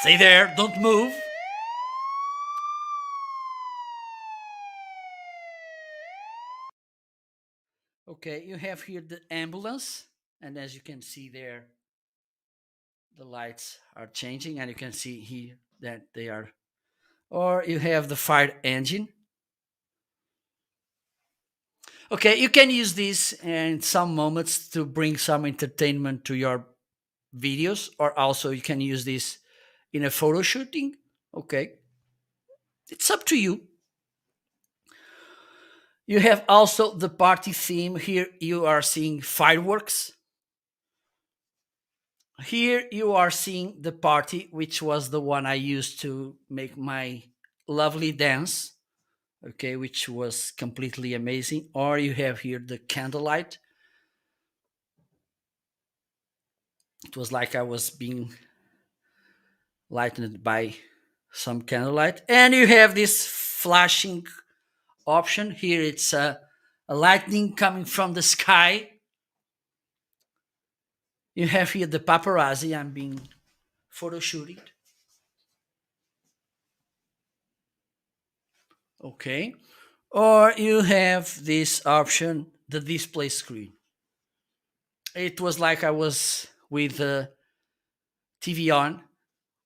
Stay there, don't move. Okay, you have here the ambulance, and as you can see there, the lights are changing, and you can see here that they are. Or you have the fire engine. Okay, you can use this in some moments to bring some entertainment to your videos, or also you can use this in a photo shooting. Okay, it's up to you. You have also the party theme. Here you are seeing fireworks. Here you are seeing the party, which was the one I used to make my lovely dance. Okay, which was completely amazing. Or you have here the candlelight. It was like I was being lightened by some candlelight. And you have this flashing option. Here it's a lightning coming from the sky. You have here the paparazzi. I'm being photo shooting. Okay. Or you have this option, the display screen. It was like I was with the TV on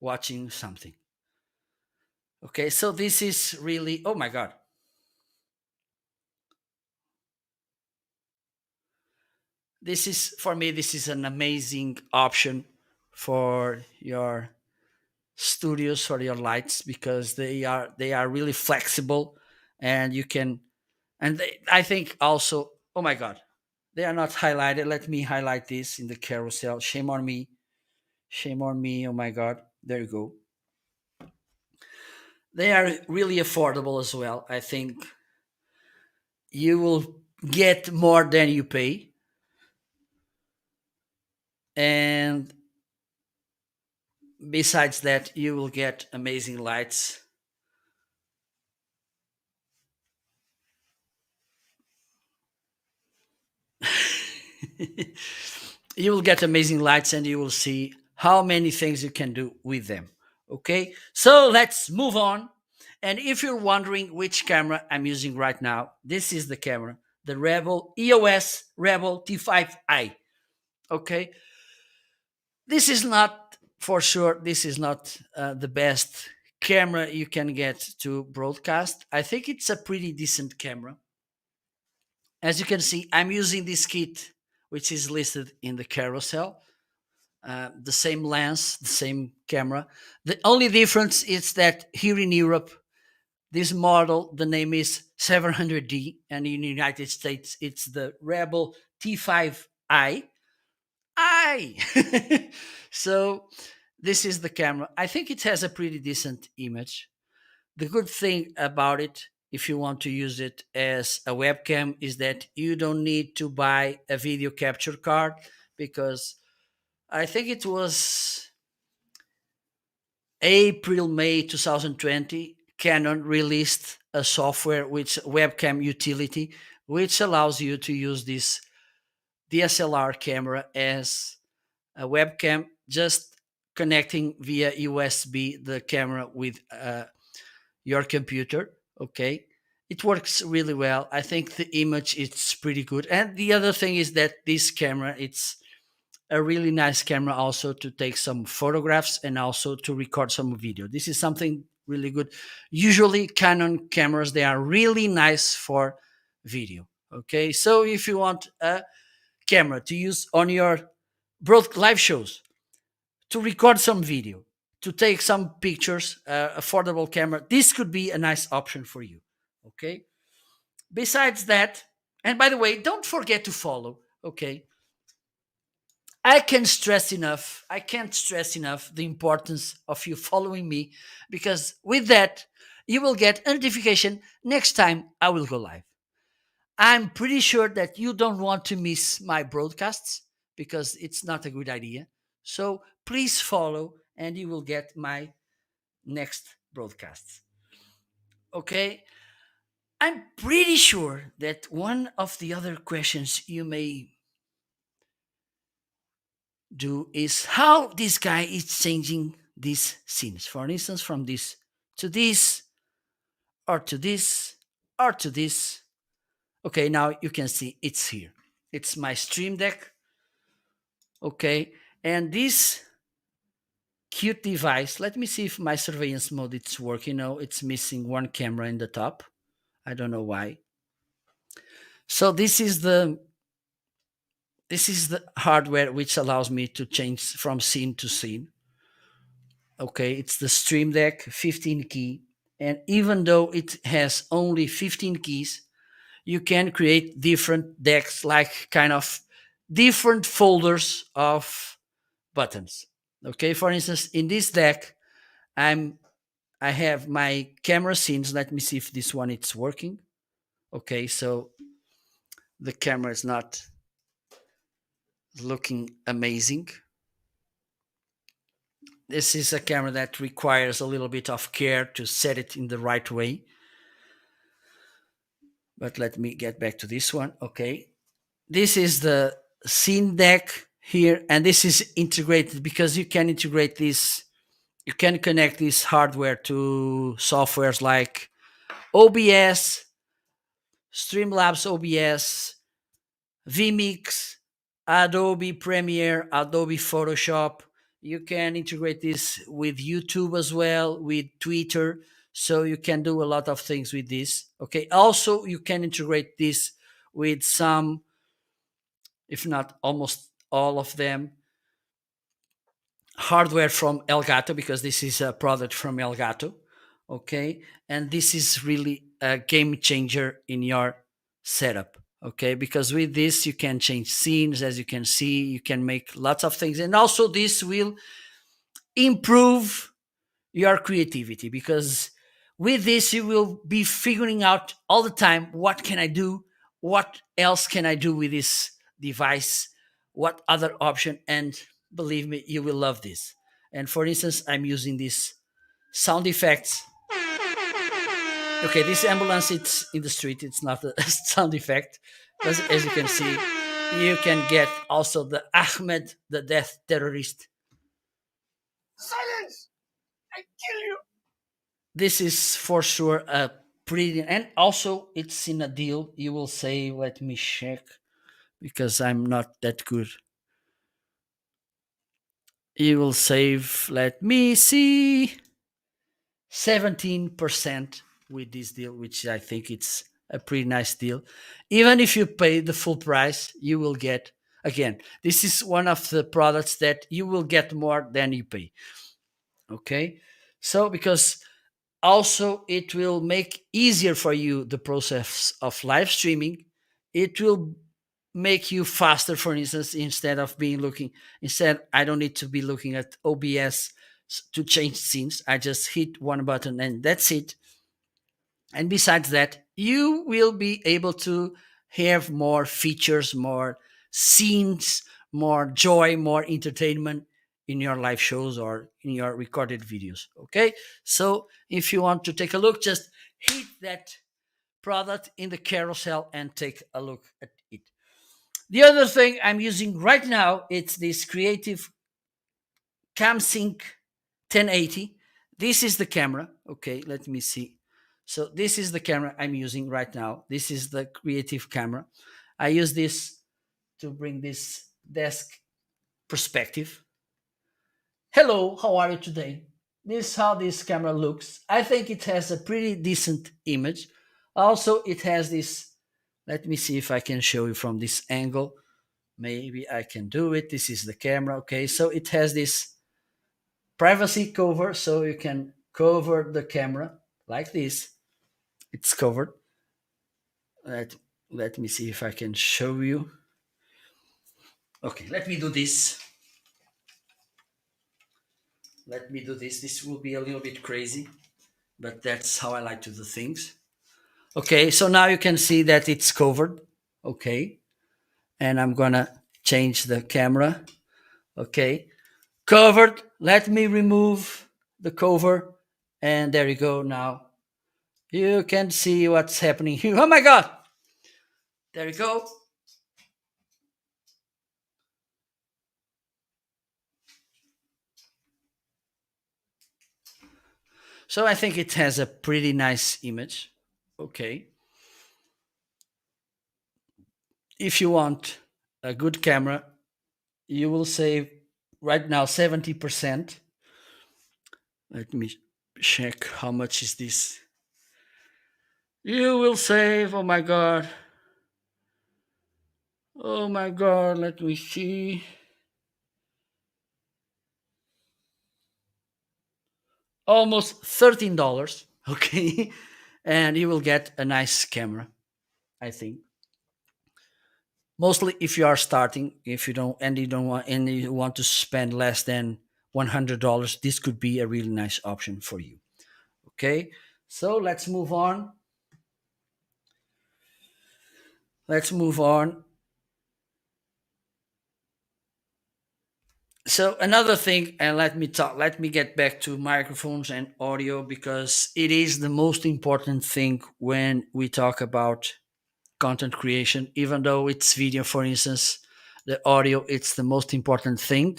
watching something. Okay, so this is really, oh my God. This is, for me, this is an amazing option for your studios, for your lights, because they are really flexible, and you can, and I think also, oh my God, they are not highlighted. Let me highlight this in the carousel. Shame on me. Shame on me. Oh my God. There you go. They are really affordable as well. I think you will get more than you pay. And besides that, you will get amazing lights. You will get amazing lights, and you will see how many things you can do with them. Okay, so let's move on. And if you're wondering which camera I'm using right now, this is the camera, the Rebel EOS Rebel T5i. Okay, this is not, for sure, this is not the best camera you can get to broadcast. I think it's a pretty decent camera. As you can see, I'm using this kit, which is listed in the carousel. The same lens, the same camera. The only difference is that here in Europe, this model, the name is 700D, and in the United States, it's the Rebel T5i. I. So this is the camera. I think it has a pretty decent image. The good thing about it, if you want to use it as a webcam, is that you don't need to buy a video capture card, because I think it was April, May 2020, Canon released a software which webcam utility, which allows you to use this DSLR camera as a webcam, just connecting via USB the camera with your computer. Okay, it works really well. I think the image is pretty good, and the other thing is that this camera, it's a really nice camera also to take some photographs and also to record some video. This is something really good. Usually Canon cameras, they are really nice for video. Okay, so if you want a camera to use on your broad live shows, to record some video, to take some pictures, affordable camera, this could be a nice option for you. Okay, besides that, and by the way, don't forget to follow. Okay, I can't stress enough the importance of you following me, because with that, you will get a notification next time I will go live. I'm pretty sure that you don't want to miss my broadcasts, because it's not a good idea. So please follow, and you will get my next broadcasts. Okay? I'm pretty sure that one of the other questions you may do is how this guy is changing these scenes. For instance, from this to this, or to this, or to this. Okay, now you can see it's here. It's my Stream Deck. Okay, and this cute device, let me see if my surveillance mode it's working. No, it's missing one camera in the top. I don't know why. So this is the hardware which allows me to change from scene to scene. Okay, it's the Stream Deck 15 key, and even though it has only 15 keys, you can create different decks, like kind of different folders of buttons. Okay, for instance, in this deck, I'm I have my camera scenes. Let me see if this one it's working. Okay, so the camera is not looking amazing. This is a camera that requires a little bit of care to set it in the right way. But let me get back to this one. Okay, this is the scene deck here, and this is integrated because you can integrate this. You can connect this hardware to softwares like OBS, Streamlabs OBS, vMix, Adobe Premiere, Adobe Photoshop. You can integrate this with YouTube as well, with Twitter. So you can do a lot of things with this. Okay. Also, you can integrate this with some, if not almost all of them, hardware from Elgato, because this is a product from Elgato. Okay. And this is really a game changer in your setup. Okay. Because with this, you can change scenes, as you can see, you can make lots of things. And also, this will improve your creativity, because with this you will be figuring out all the time, what can I do, what else can I do with this device, what other option. And believe me, you will love this. And for instance, I'm using this sound effects. Okay, this ambulance, it's in the street, it's not a sound effect, because as you can see, you can get also the Ahmed the death terrorist. Silence, I kill you. This is for sure a pretty, and also it's in a deal. You will say, let me check, because I'm not that good. You will save, let me see, 17% with this deal, which I think it's a pretty nice deal. Even if you pay the full price, you will get, again, this is one of the products that you will get more than you pay. Okay, so because also it will make easier for you the process of live streaming. It will make you faster, for instance, instead I don't need to be looking at OBS to change scenes. I just hit one button and that's it. And besides that, you will be able to have more features, more scenes, more joy, more entertainment in your live shows or in your recorded videos. Okay. So if you want to take a look, just hit that product in the carousel and take a look at it. The other thing I'm using right now, it's this Creative CamSync 1080. This is the camera. Okay, let me see. So this is the camera I'm using right now. This is the Creative camera. I use this to bring this desk perspective. Hello, how are you today? This is how this camera looks. I think it has a pretty decent image. Also, it has this. Let me see if I can show you from this angle. Maybe I can do it. This is the camera. Okay, so it has this privacy cover, so you can cover the camera like this. It's covered. Let, let me see if I can show you. Okay, let me do this. Let me do this. This will be a little bit crazy, but that's how I like to do things. Okay, so now you can see that it's covered. Okay, and I'm gonna change the camera. Okay, covered. Let me remove the cover, and there you go. Now you can see what's happening here. Oh my god! There you go. So I think it has a pretty nice image. Okay. if you want a good camera, you will save right now 70%. Let me check how much is this. You will save, oh my god, let me see, almost $13. Okay. And you will get a nice camera, I think. Mostly if you are starting, if you don't and you don't want and you want to spend less than $100, this could be a really nice option for you. Okay, so let's move on. So another thing, and let me get back to microphones and audio, because it is the most important thing when we talk about content creation. Even though it's video, for instance, the audio, it's the most important thing.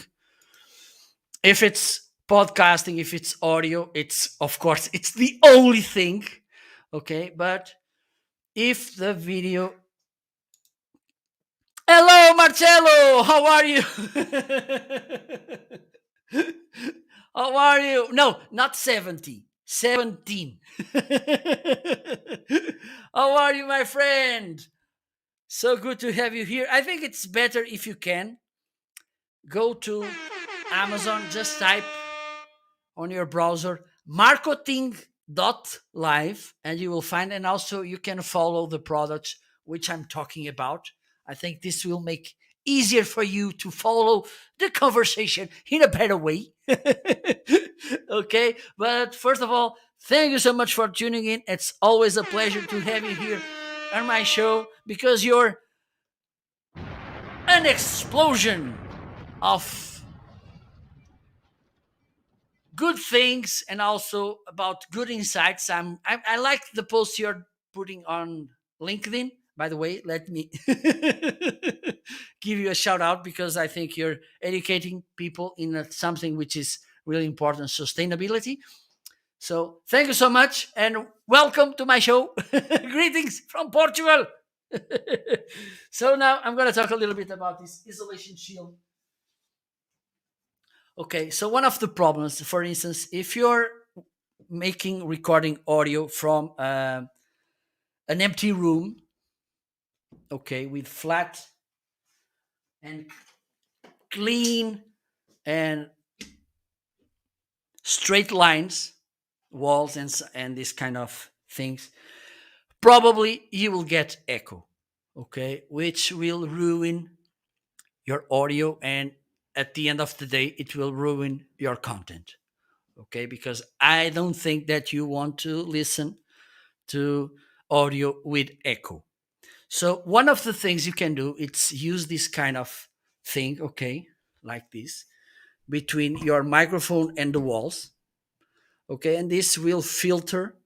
If it's podcasting, if it's audio, it's, of course, it's the only thing. Okay, but if the video, hello Marcelo, how are you? How are you? No, not 70, 17. How are you, my friend? So good to have you here. I think it's better if you can go to Amazon, just type on your browser marketing.live, and you will find, and also you can follow the products which I'm talking about. I think this will make easier for you to follow the conversation in a better way. Okay, but first of all, thank you so much for tuning in. It's always a pleasure to have you here on my show, because you're an explosion of good things and also about good insights. I like the post you're putting on LinkedIn. By the way, let me give you a shout out, because I think you're educating people in something which is really important, sustainability. So thank you so much and welcome to my show. Greetings from Portugal. So now I'm going to talk a little bit about this isolation shield. Okay, so one of the problems, for instance, if you're making recording audio from an empty room, okay, with flat and clean and straight lines, walls, and this kind of things, probably you will get echo, okay, which will ruin your audio, and at the end of the day, it will ruin your content, okay, because I don't think that you want to listen to audio with echo. So one of the things you can do, it's use this kind of thing, okay, like this, between your microphone and the walls, okay, and this will filter.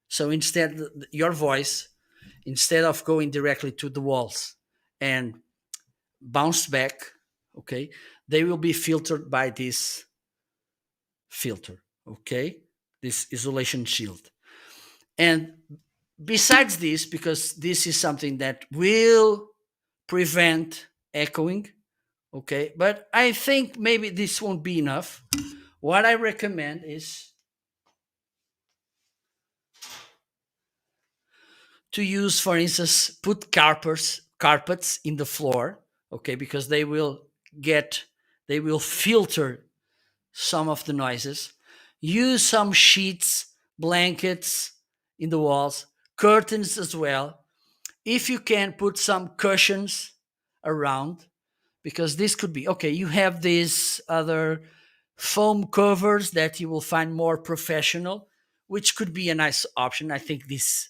So instead, your voice, instead of going directly to the walls and bounce back, okay, they will be filtered by this filter, okay, this isolation shield. And besides this, because this is something that will prevent echoing, okay, but I think maybe this won't be enough. What I recommend is to use, for instance, put carpets in the floor, okay, because get they will filter some of the noises. Use some sheets, blankets in the walls, curtains as well. If you can, put some cushions around, because this could be okay. You have these other foam covers that you will find more professional, which could be a nice option. I think this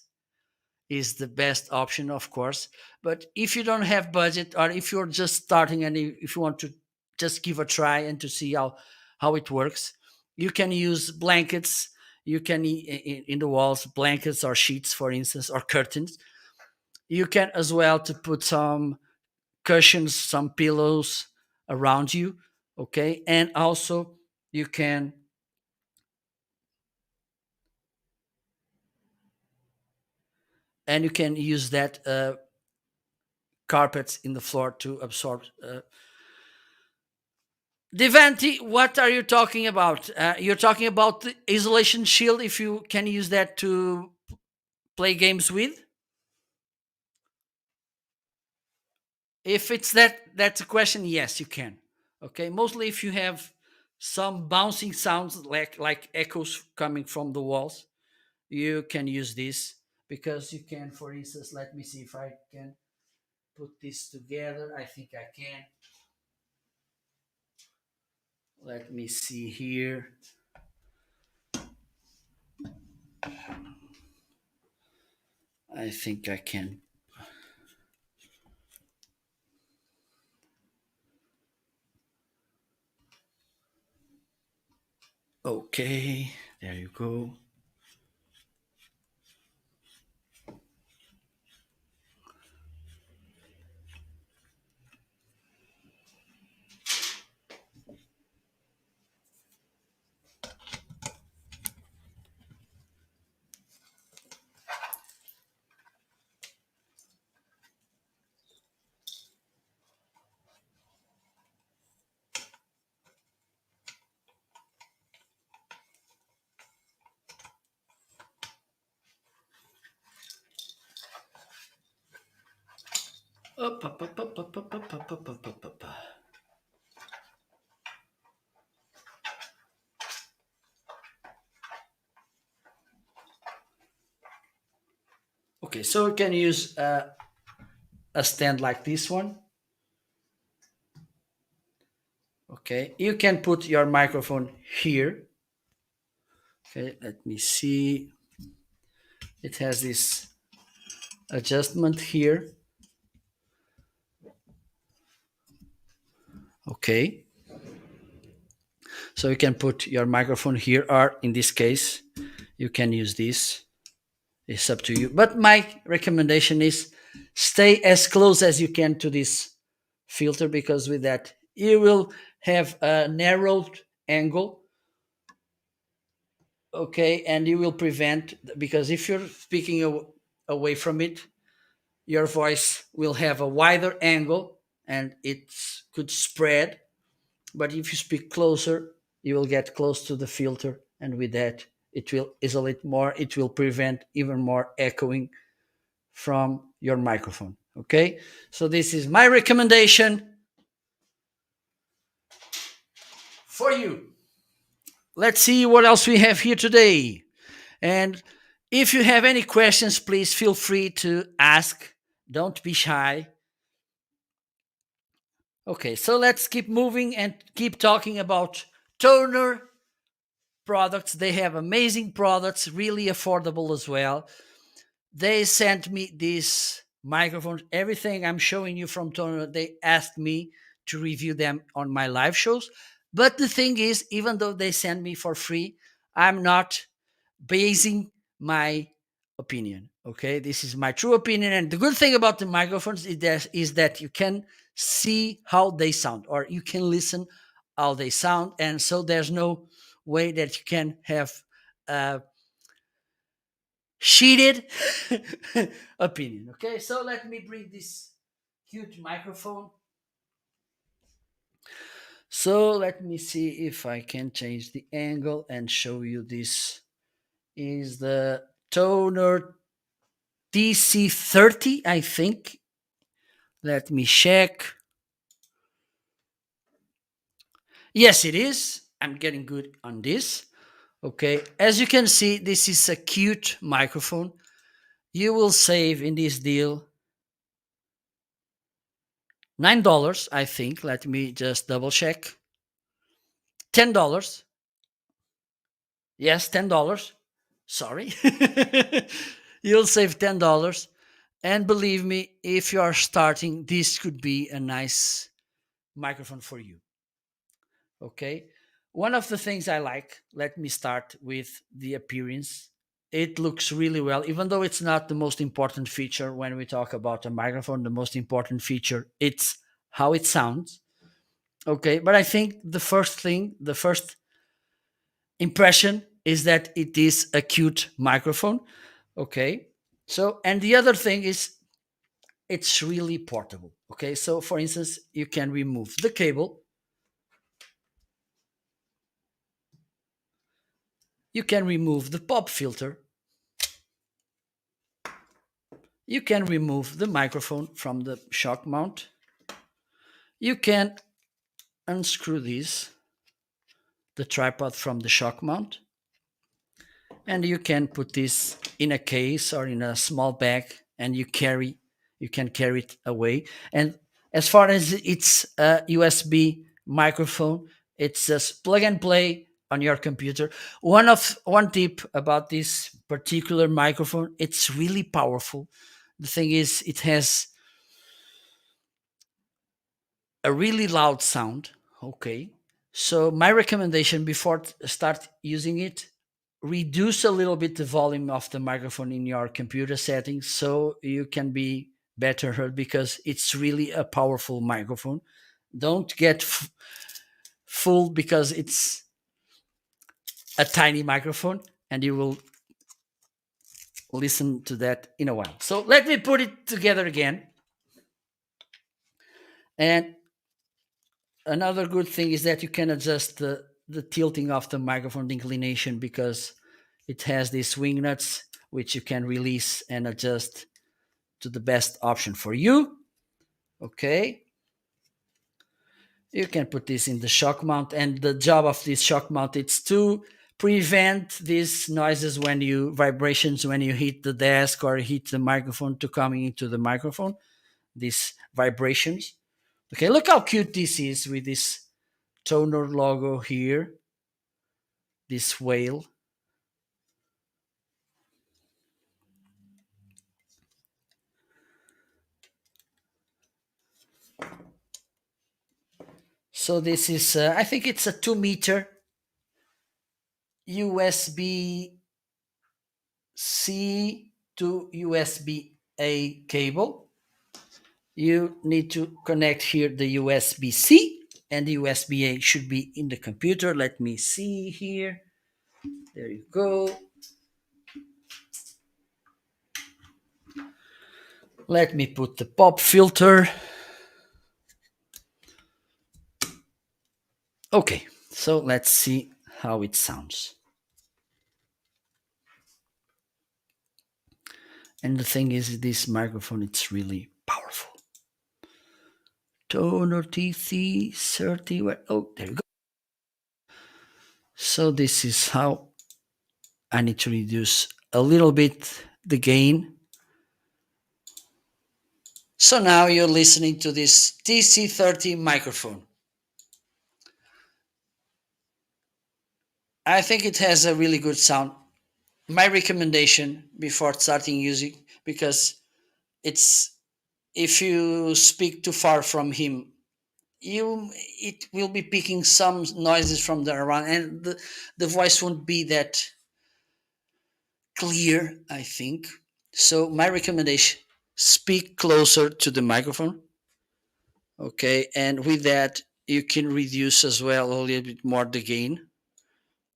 is the best option, of course. But if you don't have budget, or if you're just starting and if you want to just give a try and to see how it works, you can use blankets. You can in the walls, blankets or sheets, for instance, or curtains. You can as well to put some cushions, some pillows around you, okay, and also you can use that carpets in the floor to absorb. Devanti, what are you talking about? You're talking about the isolation shield, if you can use that to play games with? If it's that's a question, yes, you can. Okay, mostly if you have some bouncing sounds like echoes coming from the walls, you can use this, because you can, for instance, let me see if I can put this together. I think I can. Let me see here. I think I can. Okay, there you go. Up, up, up, up, up, up, up, up, up, up, up, up. Okay, so you can use a stand like this one. Okay, you can put your microphone here. Okay, let me see. It has this adjustment here. Okay, so you can put your microphone here, or in this case, you can use this. It's up to you. But my recommendation is stay as close as you can to this filter, because with that, you will have a narrowed angle. Okay, and you will prevent, because if you're speaking away from it, your voice will have a wider angle and it could spread. But if you speak closer, you will get close to the filter, and with that, it will isolate more. It will prevent even more echoing from your microphone. Okay, so this is my recommendation for you. Let's see what else we have here today. And if you have any questions, please feel free to ask. Don't be shy. Okay, so let's keep moving and keep talking about toner products. They have amazing products, really affordable as well. They sent me these microphones. Everything I'm showing you from toner, they asked me to review them on my live shows. But the thing is, even though they send me for free, I'm not basing my opinion. Okay, this is my true opinion. And the good thing about the microphones is that you can see how they sound, or you can listen how they sound. And so there's no way that you can have a cheated opinion. Okay, so let me bring this cute microphone. So let me see if I can change the angle and show you. This is the toner TC30, I think. Let me check. Yes, it is. I'm getting good on this. Okay, as you can see, this is a cute microphone. You will save in this deal $9, I think. Let me just double check. $10. Yes, $10. Sorry. You'll save $10. And believe me, if you are starting, this could be a nice microphone for you. Okay. One of the things I like, let me start with the appearance. It looks really well, even though it's not the most important feature when we talk about a microphone. The most important feature, it's how it sounds. Okay. But I think the first impression is that it is a cute microphone. Okay. So, and the other thing is it's really portable. Okay, so for instance, you can remove the cable, you can remove the pop filter, you can remove the microphone from the shock mount, you can unscrew this, the tripod from the shock mount, and you can put this in a case or in a small bag, and you can carry it away. And as far as it's a USB microphone, it's just plug and play on your computer. One tip about this particular microphone, it's really powerful. The thing is, it has a really loud sound. Okay, so my recommendation before start using it, reduce a little bit the volume of the microphone in your computer settings so you can be better heard, because it's really a powerful microphone. Don't get fooled because it's a tiny microphone, and you will listen to that in a while. So let me put it together again. And another good thing is that you can adjust the tilting of the microphone, the inclination, because it has these wing nuts which you can release and adjust to the best option for you. Okay, you can put this in the shock mount, and the job of this shock mount is to prevent these noises when you vibrations when you hit the desk or hit the microphone to coming into the microphone, these vibrations. Okay, look how cute this is with this toner logo here, this whale. So this is I think it's a 2 meter USB C to USB A cable. You need to connect here the USB C, and the USB A should be in the computer. Let me see here. There you go. Let me put the pop filter. Okay, so let's see how it sounds. And the thing is, this microphone, it's really powerful. Toner TC30. Oh, there you go. So this is how I need to reduce a little bit the gain. So now you're listening to this TC30 microphone. I think it has a really good sound. My recommendation before starting using, because it's, if you speak too far from him, you it will be picking some noises from the around, and the voice won't be that clear, I think. So my recommendation, speak closer to the microphone. Okay, and with that you can reduce as well a little bit more the gain,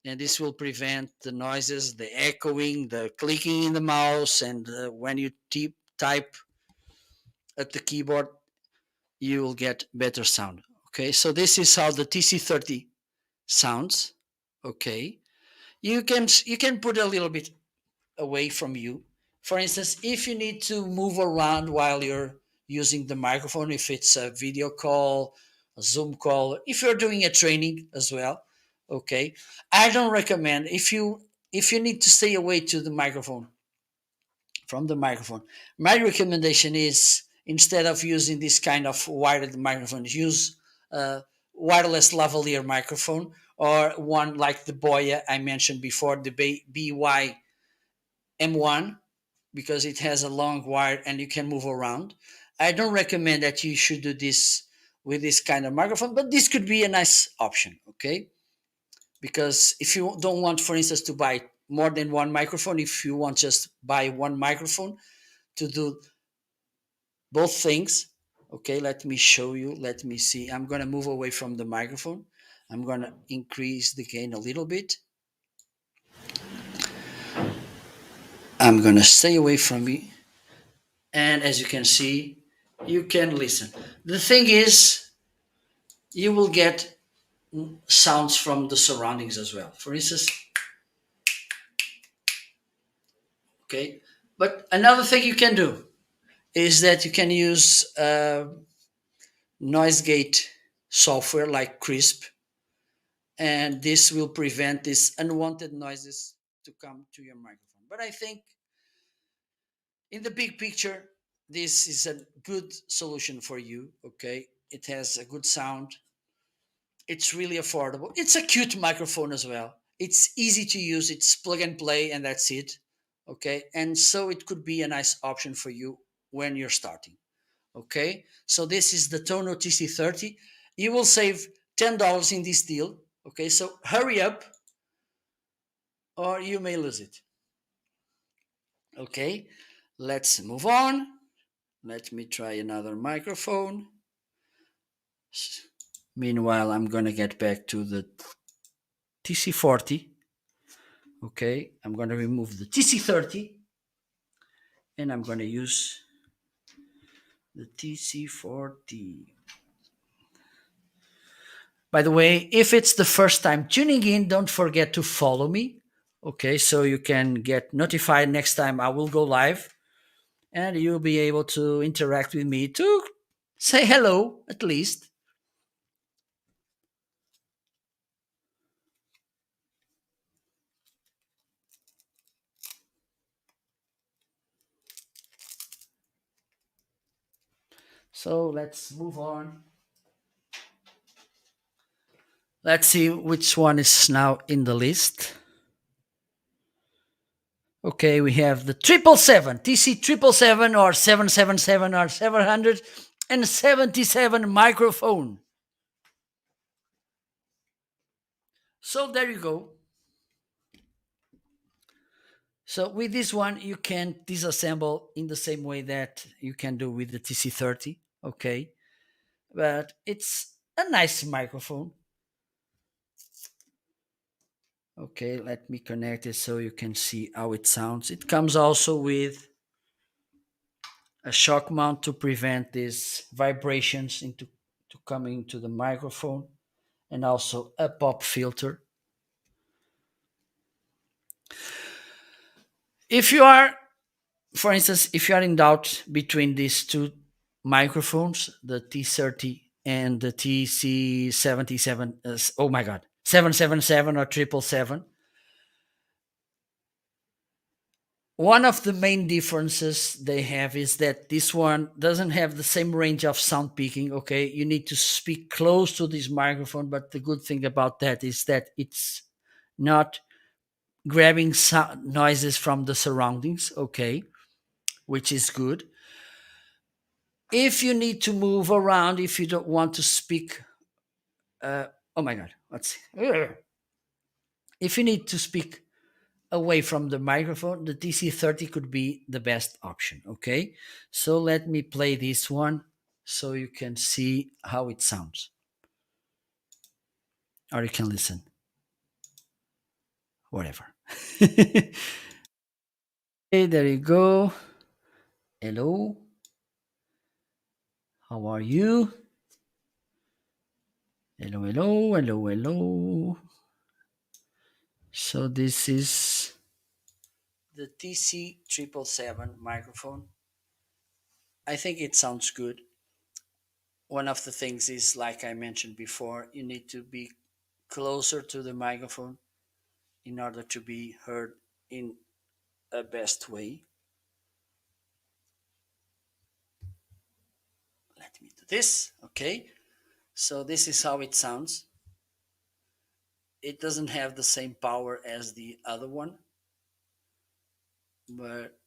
and this will prevent the noises, the echoing, the clicking in the mouse, and when you type at the keyboard, you will get better sound. Okay, so this is how the TC30 sounds. Okay, you can put a little bit away from you. For instance, if you need to move around while you're using the microphone, if it's a video call, a Zoom call, if you're doing a training as well, okay, I don't recommend, if you need to stay away to the microphone from the microphone. My recommendation is, instead of using this kind of wired microphone, use a wireless lavalier microphone, or one like the Boya I mentioned before, the BY M1, because it has a long wire and you can move around. I don't recommend that you should do this with this kind of microphone, but this could be a nice option, okay? Because if you don't want, for instance, to buy more than one microphone, if you want just buy one microphone to do both things, okay, let me show you. Let me see. I'm going to move away from the microphone. I'm going to increase the gain a little bit. I'm going to stay away from me. And as you can see, you can listen. The thing is, you will get sounds from the surroundings as well. For instance, okay. But another thing you can do is that you can use noise gate software like Crisp, and this will prevent these unwanted noises to come to your microphone. But I think in the big picture, this is a good solution for you. Okay, it has a good sound. It's really affordable. It's a cute microphone as well. It's easy to use. It's plug and play, and that's it. Okay, and so it could be a nice option for you when you're starting. Okay, so this is the Tono TC30. You will save $10 in this deal. Okay, so hurry up or you may lose it. Okay, let's move on. Let me try another microphone. Meanwhile, I'm gonna get back to the TC40. Okay, I'm gonna remove the TC30 and I'm gonna use the TC40. By the way, if it's the first time tuning in, don't forget to follow me. Okay, so you can get notified next time I will go live and you'll be able to interact with me to say hello at least. So let's move on. Let's see which one is now in the list. Okay, we have the 777, TC 777 or 777 or 777 microphone. So there you go. So with this one, you can disassemble in the same way that you can do with the TC30. Okay, but it's a nice microphone. Okay, let me connect it so you can see how it sounds. It comes also with a shock mount to prevent these vibrations into to coming to the microphone, and also a pop filter. If you are, for instance, if you are in doubt between these two microphones, the T30 and the TC77, oh my god, 777 or 777, one of the main differences they have is that this one doesn't have the same range of sound peaking. Okay, you need to speak close to this microphone, but the good thing about that is that it's not grabbing noises from the surroundings. Okay, which is good. If you need to move around, if you don't want to speak, oh my god, let's see. If you need to speak away from the microphone, the TC30 could be the best option. Okay, so let me play this one so you can see how it sounds, or you can listen, whatever. Okay, there you go. Hello, how are you? Hello, hello, hello, hello. So this is the TC777 microphone. I think it sounds good. One of the things is, like I mentioned before, you need to be closer to the microphone in order to be heard in a best way. Let me do this. Okay. So this is how it sounds. It doesn't have the same power as the other one, but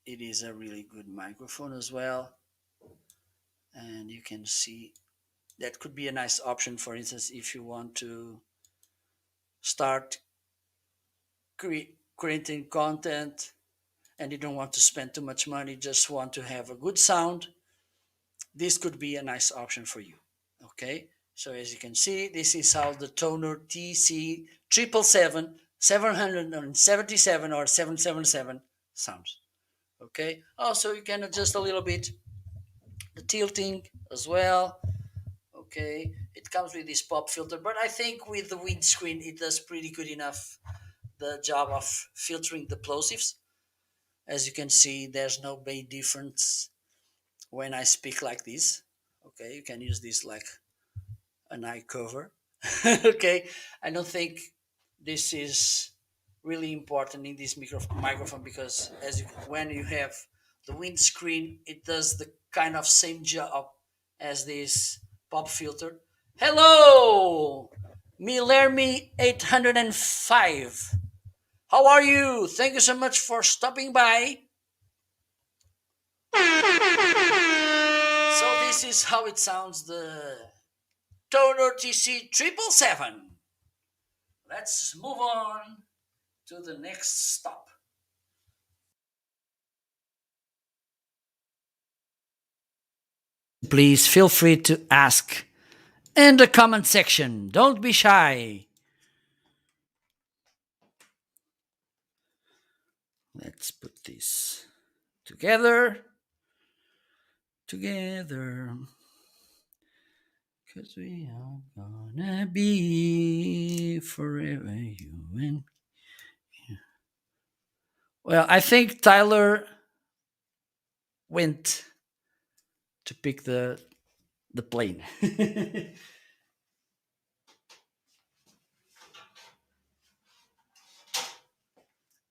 it is a really good microphone as well. And you can see that could be a nice option, for instance, if you want to start creating content and you don't want to spend too much money, just want to have a good sound, this could be a nice option for you. Okay, so as you can see, this is how the Tonor TC 777 777 or 777 sounds. Okay, also you can adjust a little bit the tilting as well. Okay, it comes with this pop filter, but I think with the windscreen it does pretty good enough the job of filtering the plosives. As you can see, there's no big difference when I speak like this. Okay, you can use this like an eye cover. Okay, I don't think this is really important in this microphone because when you have the windscreen, it does the kind of same job as this pop filter. Hello, Milermi 805. How are you? Thank you so much for stopping by. So this is how it sounds, the Toner TC 777. Let's move on to the next stop. Please feel free to ask in the comment section. Don't be shy. Let's put this together. Together. Because we are gonna be forever you and. Well, I think Tyler went to pick the plane.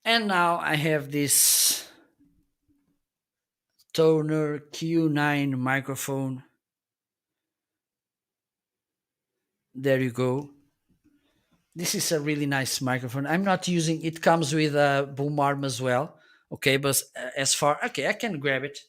And now I have this Toner Q9 microphone. There you go. This is a really nice microphone. I'm not using it, comes with a boom arm as well. Okay, but as far okay, I can grab it.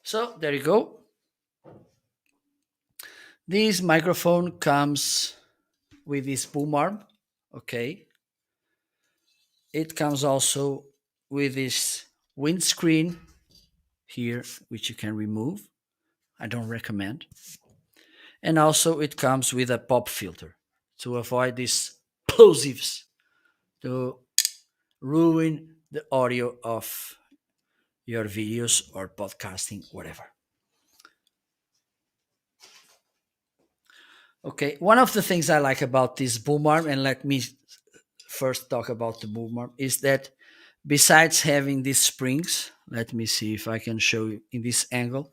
So there you go. This microphone comes with this boom arm. Okay. It comes also with this windscreen here, which you can remove. I don't recommend. And also it comes with a pop filter to avoid these plosives to ruin the audio of your videos or podcasting, whatever. Okay, one of the things I like about this boom arm, and let me first talk about the boom arm, is that besides having these springs, let me see if I can show you in this angle.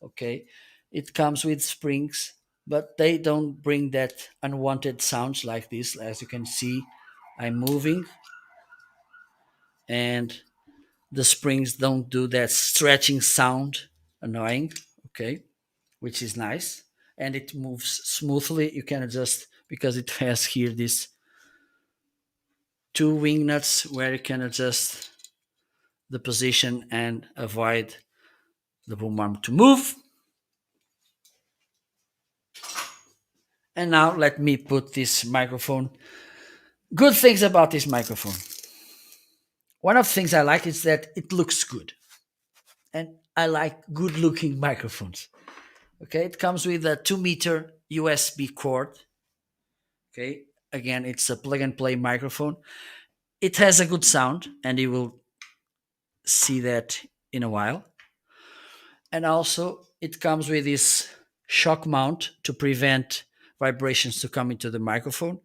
Okay, it comes with springs, but they don't bring that unwanted sounds like this. As you can see, I'm moving and the springs don't do that stretching sound, annoying. Okay, which is nice, and it moves smoothly. You can adjust because it has here these two wing nuts where you can adjust the position and avoid the boom arm to move. And now let me put this microphone. Good things about this microphone. One of the things I like is that it looks good. And I like good looking microphones. Okay, it comes with a 2 meter USB cord. Okay, again, it's a plug and play microphone. It has a good sound, and you will see that in a while. And also, it comes with this shock mount to prevent vibrations to come into the microphone.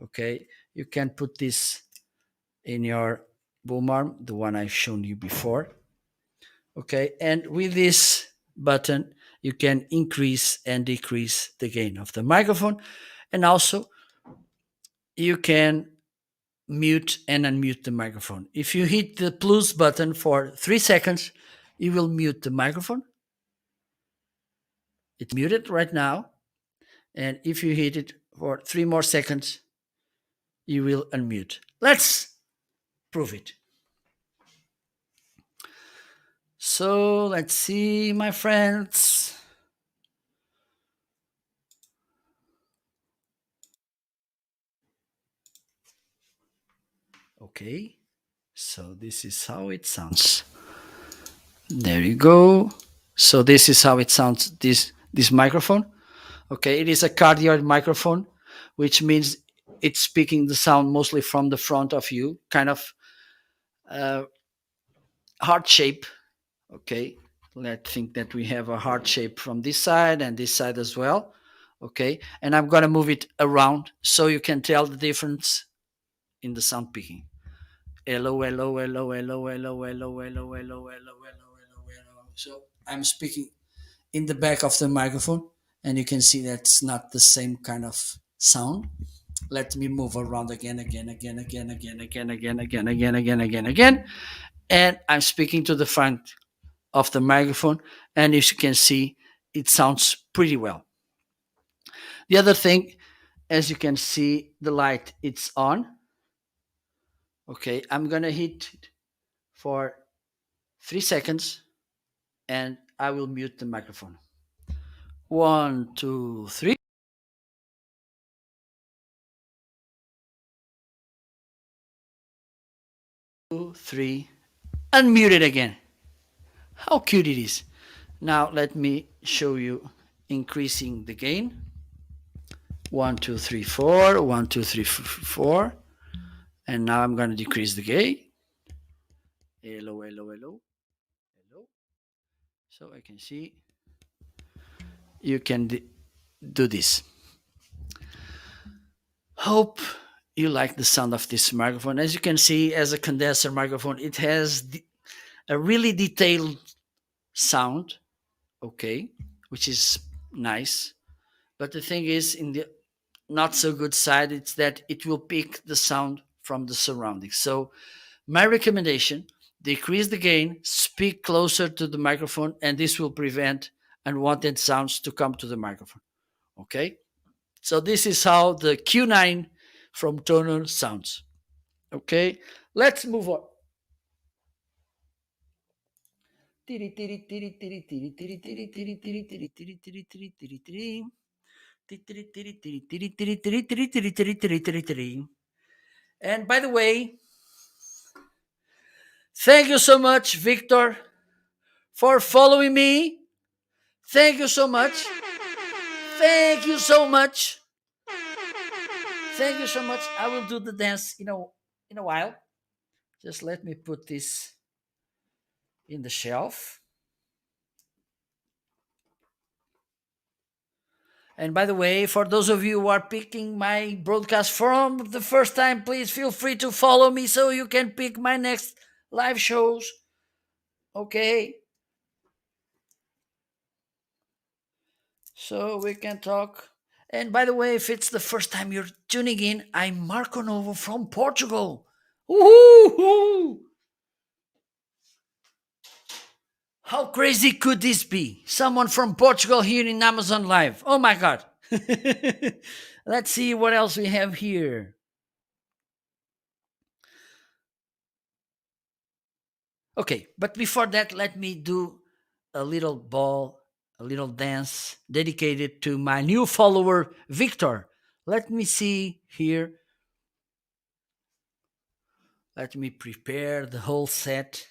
Okay, you can put this in your boom arm, the one I've shown you before. Okay, and with this button, you can increase and decrease the gain of the microphone, and also you can mute and unmute the microphone. If you hit the plus button for 3 seconds, you will mute the microphone. It's muted right now. And if you hit it for 3 more seconds, you will unmute. Let's prove it. So let's see, my friends. Okay, so this is how it sounds. There you go. So this is how it sounds. This microphone. Okay, it is a cardioid microphone, which means it's speaking the sound mostly from the front of you, kind of uh, heart shape. Okay, let's think that we have a heart shape from this side and this side as well. Okay, and I'm gonna move it around so you can tell the difference in the sound picking. Hello, hello, hello, hello, hello, hello, hello, hello, hello, hello, hello. So I'm speaking in the back of the microphone, and you can see that's not the same kind of sound. Let me move around again, and I'm speaking to the front of the microphone, and as you can see, it sounds pretty well. The other thing, as you can see, the light it's on. Okay, I'm gonna hit it for 3 seconds, and I will mute the microphone. One, two, three. 2, 3, unmute it again. How cute it is. Now let me show you increasing the gain. 1, 2, 3, 4, 1, 2, 3, 4. And now I'm going to decrease the gain. Hello, hello, hello, hello. So I can see you can do this. Hope you like the sound of this microphone. As you can see, as a condenser microphone, it has a really detailed sound, okay, which is nice. But the thing is, in the not so good side, it's that it will pick the sound from the surroundings. So my recommendation, decrease the gain, speak closer to the microphone, and this will prevent unwanted sounds to come to the microphone. Okay? So this is how the Q9 from Tonal sounds. Okay? Let's move on. And by the way, thank you so much, Victor, for following me. Thank you so much. Thank you so much. Thank you so much. I will do the dance in a while. Just let me put this in the shelf. And by the way, for those of you who are picking my broadcast from the first time, please feel free to follow me so you can pick my next live shows. Okay? So we can talk. And by the way, if it's the first time you're tuning in, I'm Marco Novo from Portugal. Woohoo! How crazy could this be? Someone from Portugal here in Amazon Live. Oh my God. Let's see what else we have here. Okay, but before that, let me do a little ball, a little dance dedicated to my new follower, Victor. Let me see here. Let me prepare the whole set.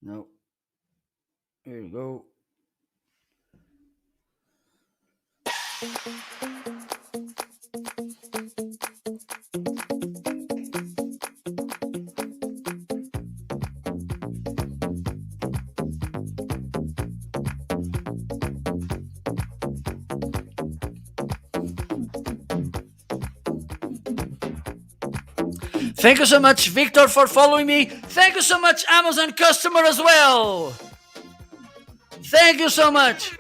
No. Here you go. Thank you so much, Victor, for following me. Thank you so much, Amazon customer as well. Thank you so much.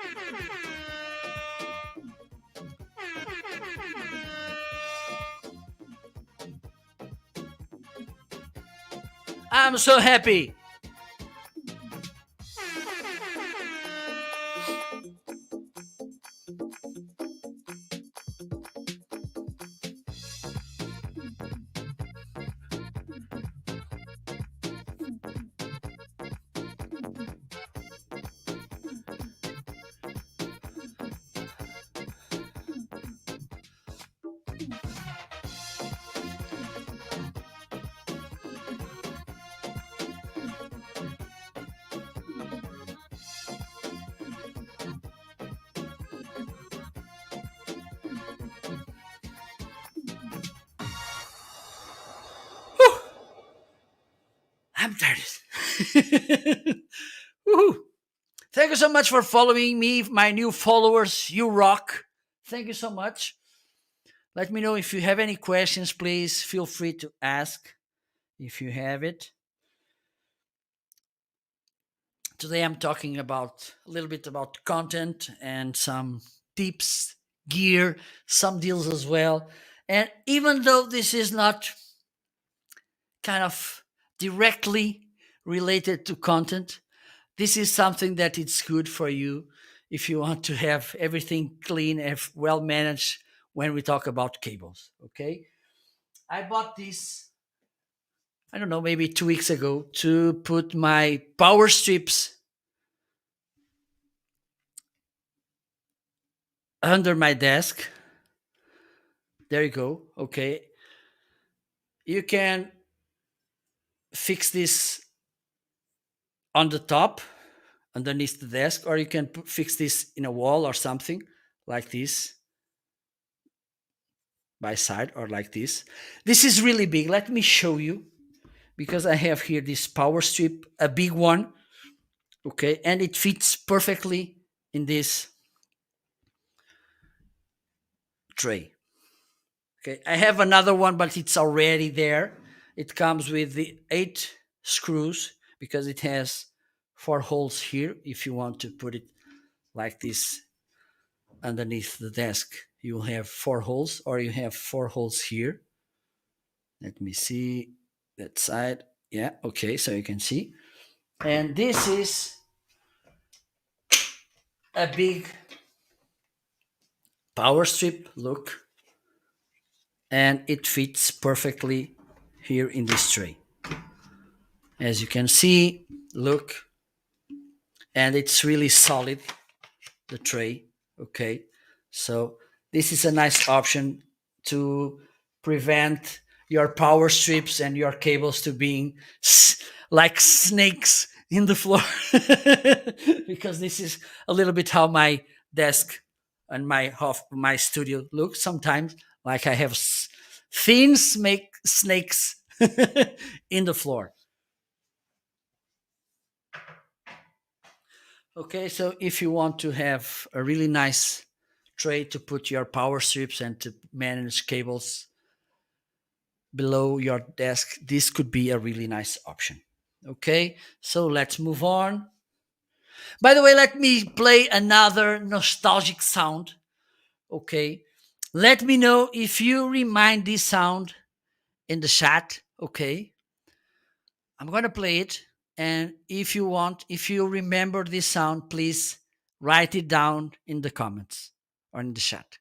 I'm so happy. I'm tired. Woohoo. Thank you so much for following me, my new followers. You rock. Thank you so much. Let me know if you have any questions. Please feel free to ask if you have it. Today I'm talking about a little bit about content and some tips, gear, some deals as well. And even though this is not kind of directly related to content, this is something that it's good for you if you want to have everything clean and well managed when we talk about cables. Okay. I bought this, I don't know, maybe 2 weeks ago to put my power strips under my desk. There you go. Okay. You can fix this on the top underneath the desk, or you can fix this in a wall or something like this by side or like this. This is really big. Let me show you because I have here this power strip, a big one. Okay. And it fits perfectly in this tray. Okay. I have another one, but it's already there. It comes with the 8 screws because it has 4 holes here if you want to put it like this underneath the desk. You will have 4 holes, or you have 4 holes here. Let me see that side. Yeah, okay, so you can see. And this is a big power strip, look, and it fits perfectly here in this tray. As you can see, look, and it's really solid, the tray. Okay, so this is a nice option to prevent your power strips and your cables to being like snakes in the floor. Because this is a little bit how my desk and my studio looks sometimes, like I have thin snakes in the floor. Okay, so if you want to have a really nice tray to put your power strips and to manage cables below your desk, this could be a really nice option. Okay, so let's move on. By the way, let me play another nostalgic sound. Okay, let me know if you remind this sound in the chat. Okay, I'm gonna play it, and if you want, if you remember this sound, please write it down in the comments or in the chat.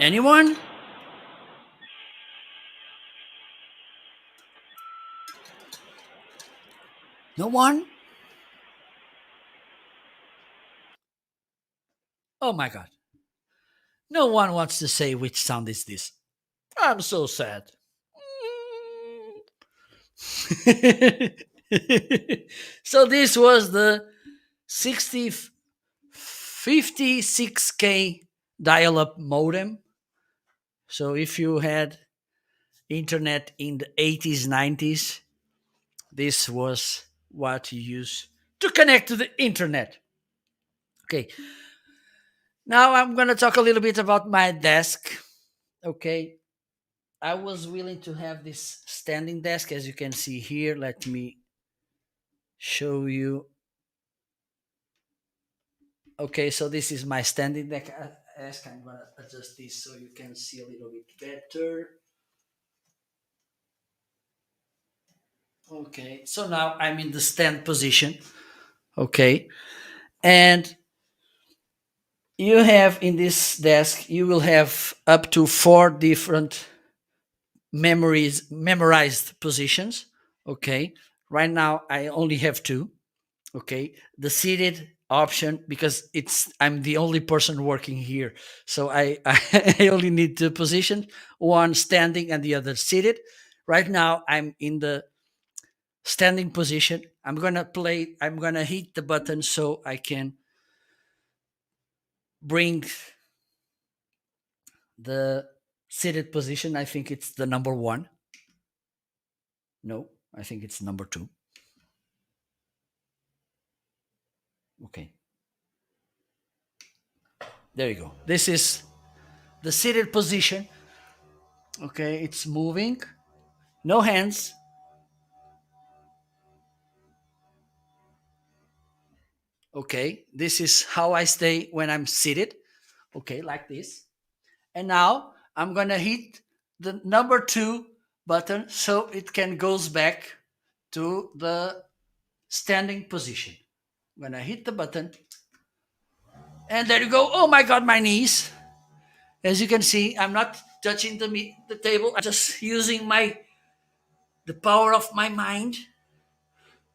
Anyone? No one? Oh my god. No one wants to say which sound is this. I'm so sad. So this was the 60 56K dial-up modem. So if you had internet in the 80s, 90s, this was what you used to connect to the internet. Okay. Now I'm going to talk a little bit about my desk. Okay. I was willing to have this standing desk, as you can see here. Let me show you. Okay, so this is my standing desk. I'm going to adjust this so you can see a little bit better. Okay, so now I'm in the stand position. Okay, and you have in this desk, you will have up to 4 different memorized positions. Okay, right now I only have 2. Okay, the seated option because I'm the only person working here. So I only need two positions, one standing and the other seated. Right now I'm in the standing position. I'm gonna hit the button so I can bring the seated position. I think it's the number one. No, I think it's number two. Okay, there you go. This is the seated position. Okay, it's moving. No hands. Okay, this is how I stay when I'm seated. Okay, like this. And now I'm gonna hit the number two button so it can goes back to the standing position. I'm gonna hit the button, and there you go. Oh my God, my knees. As you can see, I'm not touching the table. I'm just using the power of my mind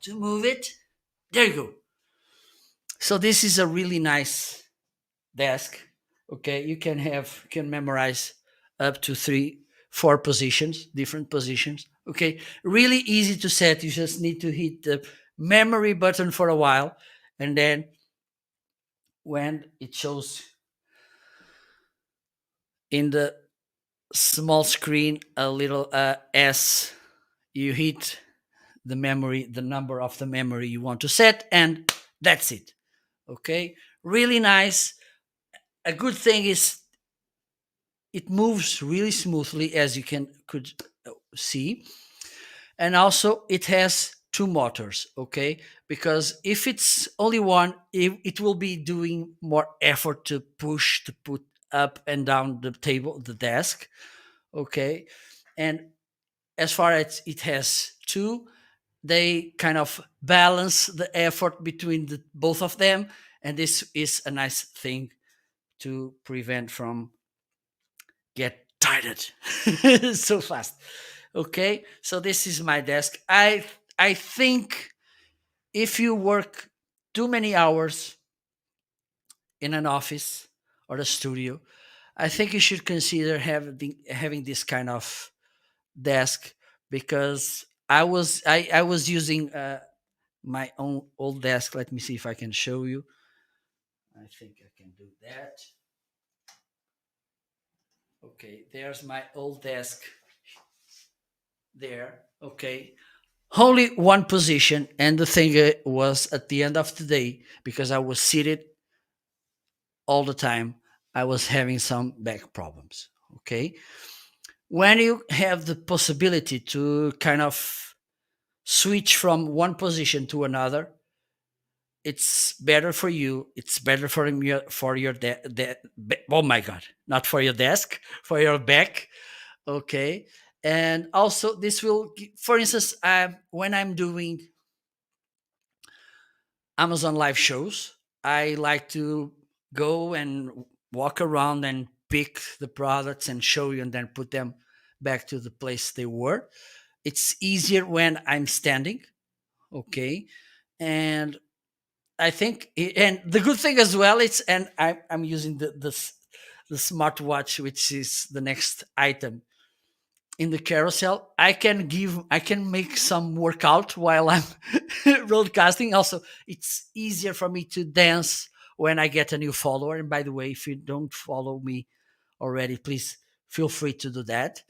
to move it. There you go. So this is a really nice desk. Okay, you can memorize up to three, four positions, different positions. Okay, really easy to set. You just need to hit the memory button for a while, and then when it shows in the small screen a little S, you hit the number of the memory you want to set, and that's it. Okay, really nice. A good thing is it moves really smoothly, as you could see, and also it has two motors. Okay, because if it's only one, it will be doing more effort to push to put up and down the desk. Okay, and as far as it has two, they kind of balance the effort between both of them, and this is a nice thing to prevent from get tired so fast. Okay, so this is my desk. I think if you work too many hours in an office or a studio, I think you should consider having this kind of desk, because I was using my own old desk. Let me see if I can show you. I think I can do that. Okay, there's my old desk there. Okay, only one position, and the thing was, at the end of the day, because I was seated all the time, I was having some back problems. Okay, when you have the possibility to kind of switch from one position to another, it's better for you. It's better oh my God, not for your desk, for your back. Okay, and also this will for instance, when I'm doing Amazon live shows, I like to go and walk around and pick the products and show you, and then put them back to the place they were. It's easier when I'm standing. Okay, and I think, and the good thing as well, it's, and I'm using the smartwatch, which is the next item in the carousel. I can make some workout while I'm broadcasting. Also, it's easier for me to dance when I get a new follower. And by the way, if you don't follow me already, please feel free to do that,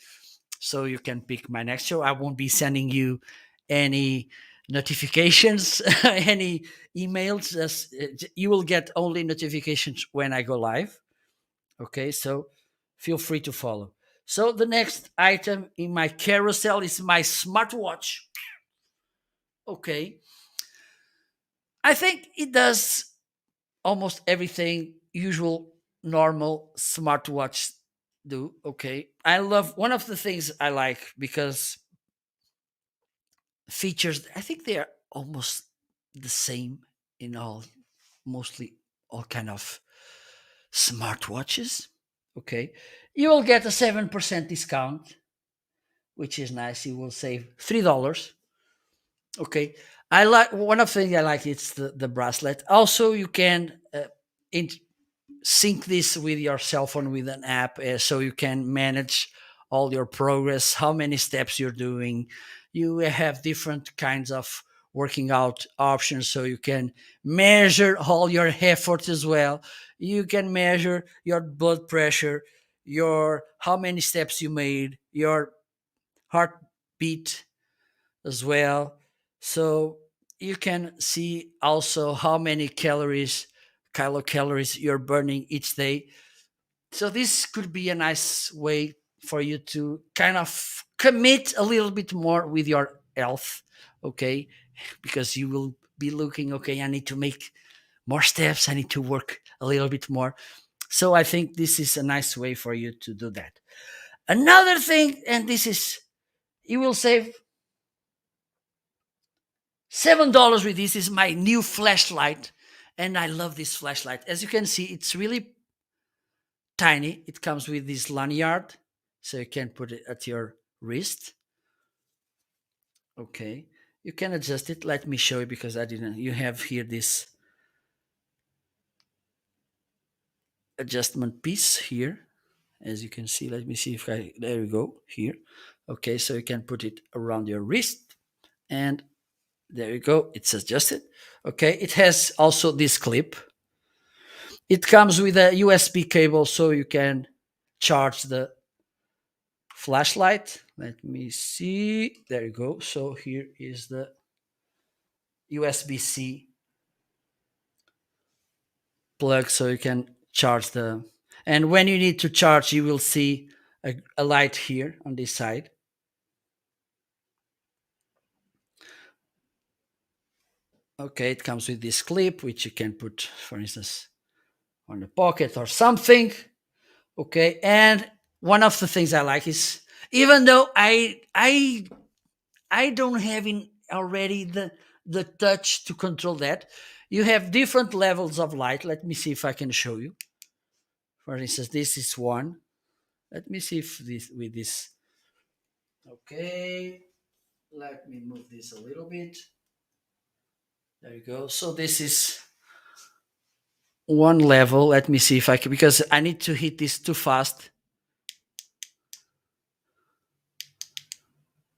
so you can pick my next show. I won't be sending you any notifications, any emails. You will get only notifications when I go live. Okay, so feel free to follow. So the next item in my carousel is my smartwatch. Okay, I think it does almost everything usual normal smartwatch do. Okay, I love, one of the things I like, because features, I think they are almost the same in mostly all kind of smartwatches. Okay, you will get a 7% discount, which is nice. You will save $3. Okay, I like one of the things I like. It's the bracelet. Also, you can in, sync this with your cell phone with an app, so you can manage all your progress, how many steps you're doing. You have different kinds of working out options, so you can measure all your effort as well. You can measure your blood pressure, your how many steps you made, your heartbeat as well. So you can see also how many kilocalories you're burning each day. So this could be a nice way for you to kind of commit a little bit more with your health, okay? Because you will be looking, okay, I need to make more steps, I need to work a little bit more. So I think this is a nice way for you to do that. Another thing, and this is, you will save $7 with this. Is my new flashlight, and I love this flashlight. As you can see, it's really tiny. It comes with this lanyard, so you can put it at your wrist. Okay, you can adjust it. Let me show you because I didn't. You have here this adjustment piece here, as you can see. Let me see if I. There we go. Here. Okay, so you can put it around your wrist, and there you go. It's adjusted. Okay, it has also this clip. It comes with a USB cable, so you can charge the flashlight. Let me see. There you go. So here is the USB-C plug, so you can charge the. And when you need to charge, you will see a light here on this side. Okay, it comes with this clip, which you can put, for instance, on the pocket or something. Okay, and one of the things I like is, even though I don't have in already the touch to control that. You have different levels of light. Let me see if I can show you. For instance, this is one. Let me see if this with this. Okay, let me move this a little bit. There you go. So this is one level. Let me see if I can, because I need to hit this too fast.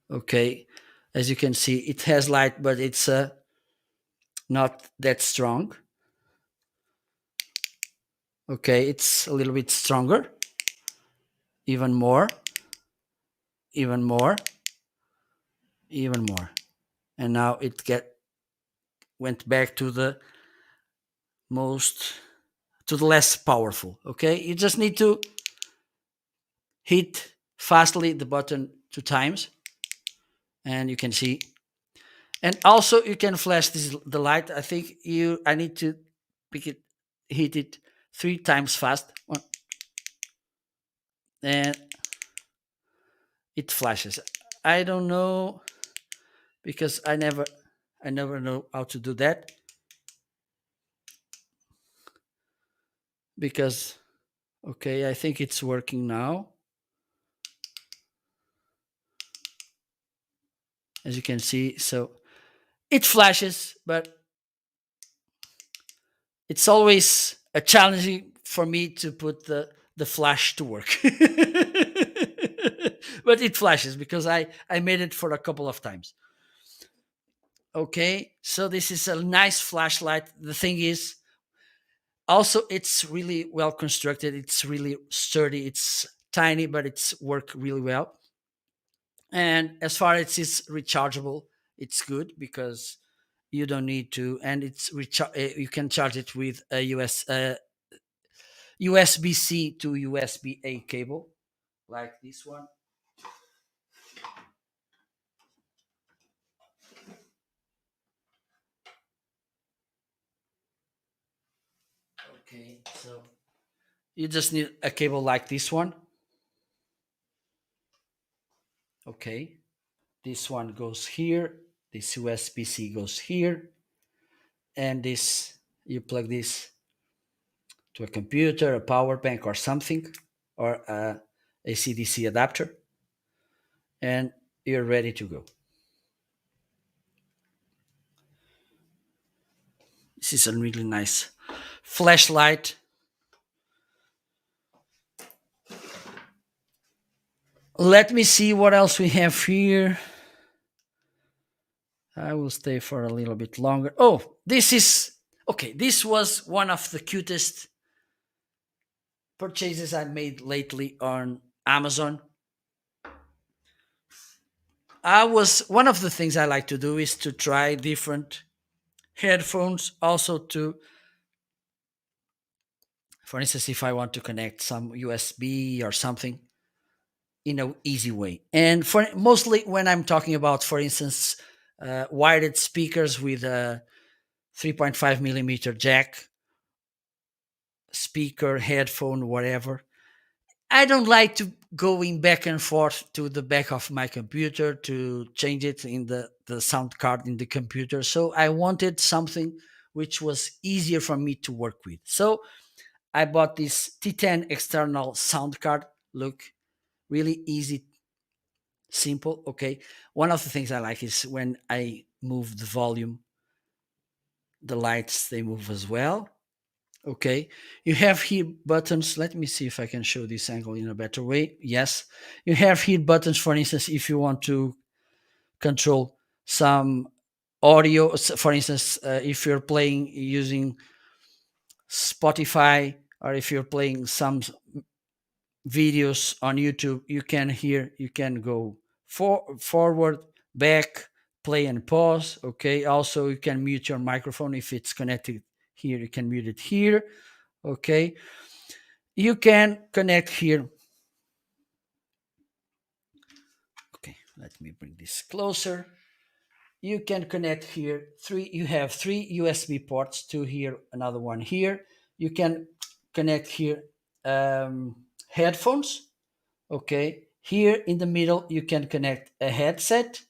Okay, as you can see, it has light, but it's not that strong. Okay, it's a little bit stronger, even more, even more, even more, and now it get went back to the most to the less powerful. Okay, you just need to hit fastly the button 2 times, and you can see. And also you can flash this the light. I think I need to pick it, hit it 3 times fast, and it flashes. I don't know, because I never know how to do that, because okay, I think it's working now. As you can see, so it flashes, but it's always a challenging for me to put the flash to work. But it flashes because I made it for a couple of times. Okay, so this is a nice flashlight. The thing is, also it's really well constructed. It's really sturdy. It's tiny, but it's work really well. And as far as it's rechargeable, it's good because you don't need to, and you can charge it with a USB-C to USB-A cable, like this one. Okay, so you just need a cable like this one. Okay, this one goes here, this USB-C goes here, and this, you plug this to a computer, a power bank, or something, or a AC/DC adapter, and you're ready to go. This is a really nice flashlight. Let me see what else we have here. I will stay for a little bit longer. Oh, this is okay. This was one of the cutest purchases I made lately on Amazon. I was one of the things I like to do is to try different headphones. Also, to for instance, if I want to connect some USB or something in a easy way, and for mostly when I'm talking about, for instance, wired speakers with a 3.5 millimeter jack, speaker, headphone, whatever. I don't like to going back and forth to the back of my computer to change it in the sound card in the computer. So I wanted something which was easier for me to work with. So I bought this T10 external sound card. Look, really easy, simple. Okay. One of the things I like is when I move the volume, the lights, they move as well. Okay, you have here buttons. Let me see if I can show this angle in a better way. Yes, you have here buttons, for instance, if you want to control some audio. For instance, if you're playing using Spotify, or if you're playing some videos on YouTube, you can hear, you can go forward, back, play and pause. Okay, also you can mute your microphone if it's connected here, you can mute it here. Okay, you can connect here. Okay, let me bring this closer. You can connect here three. You have three USB ports, two here, another one here. You can connect here headphones. Okay, here in the middle you can connect a headset,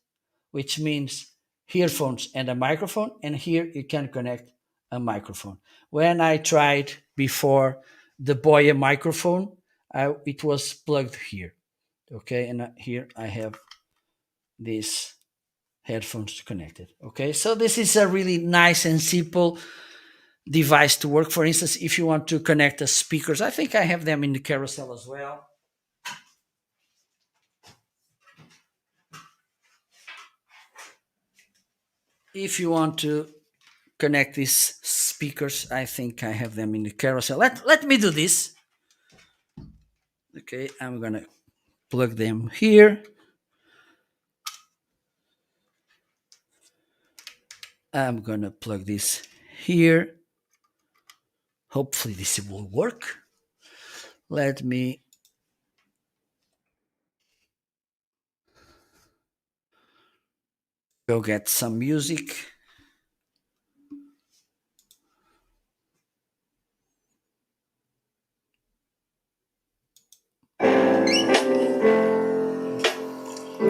which means earphones and a microphone, and here you can connect a microphone. When I tried before the Boya microphone, it was plugged here. Okay, and here I have these headphones connected. Okay, so this is a really nice and simple device to work. For instance, if you want to connect the speakers, I think I have them in the carousel as well. If you want to connect these speakers, I think I have them in the carousel. Let me do this. Okay, I'm gonna plug them here. I'm gonna plug this here. Hopefully this will work. Let me go get some music.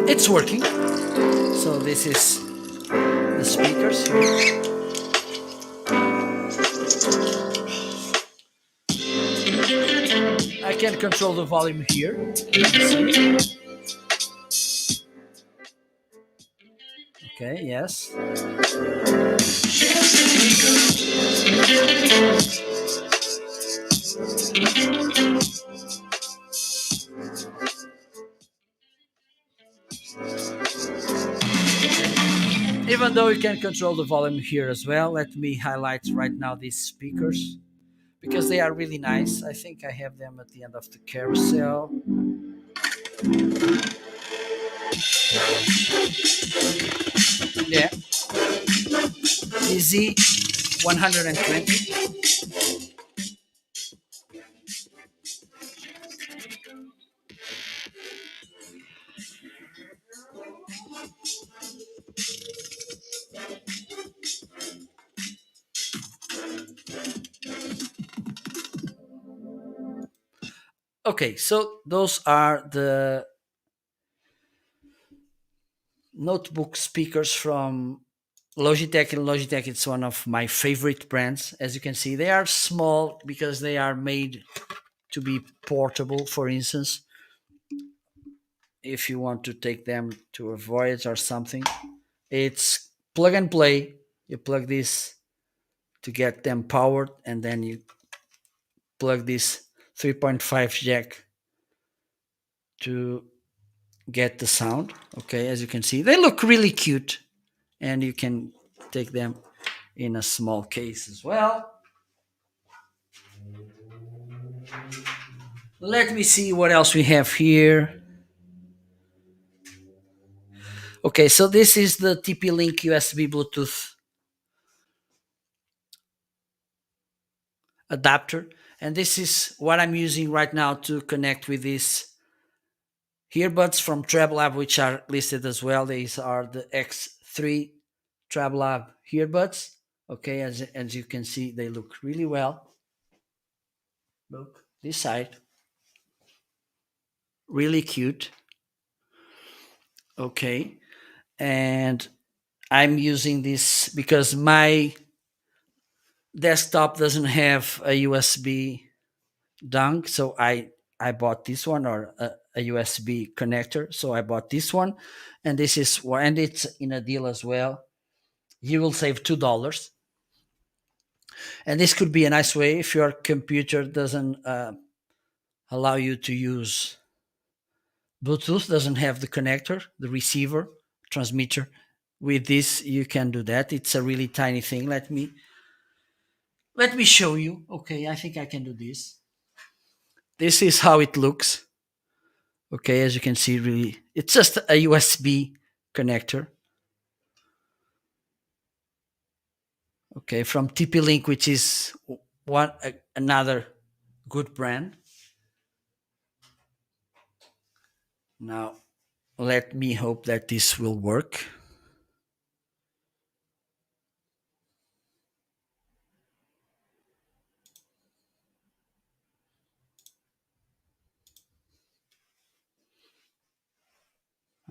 It's working. So this is the speakers here. I can control the volume here. Okay, yes. Even though you can control the volume here as well, let me highlight right now these speakers because they are really nice. I think I have them at the end of the carousel. Yeah, the Z120. Okay, so those are the notebook speakers from Logitech. And Logitech, it's one of my favorite brands. As you can see, they are small because they are made to be portable. For instance, if you want to take them to a voyage or something, it's plug and play. You plug this to get them powered, and then you plug this 3.5 jack to get the sound. Okay, as you can see, they look really cute, and you can take them in a small case as well. Let me see what else we have here. Okay, so this is the TP-Link USB Bluetooth adapter, and this is what I'm using right now to connect with these earbuds from TrabLab, which are listed as well. These are the X3 TrabLab earbuds. Okay, as you can see, they look really well. Look this side, really cute. Okay, and I'm using this because my desktop doesn't have a USB dongle, so I bought this one, or a USB connector. So I bought this one, and this is and it's in a deal as well. You will save $2, and this could be a nice way if your computer doesn't allow you to use Bluetooth, doesn't have the connector, the receiver, transmitter. With this, you can do that. It's a really tiny thing. Let me show you. Okay, I think I can do this. This is how it looks. Okay, as you can see, really, it's just a USB connector. Okay, from TP-Link, which is another good brand. Now, let me hope that this will work.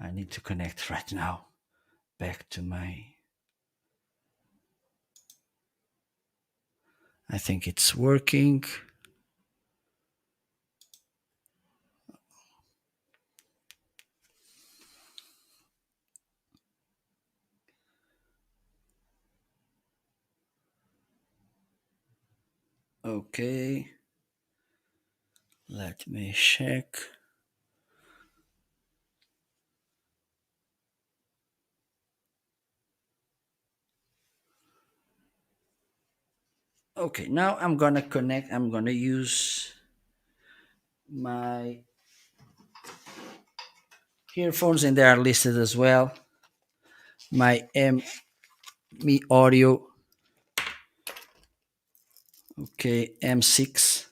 I need to connect right now back to my. I think it's working. Okay. Let me check. Okay, now I'm gonna connect. I'm gonna use my earphones, and they are listed as well. My Mi Audio. Okay, M6.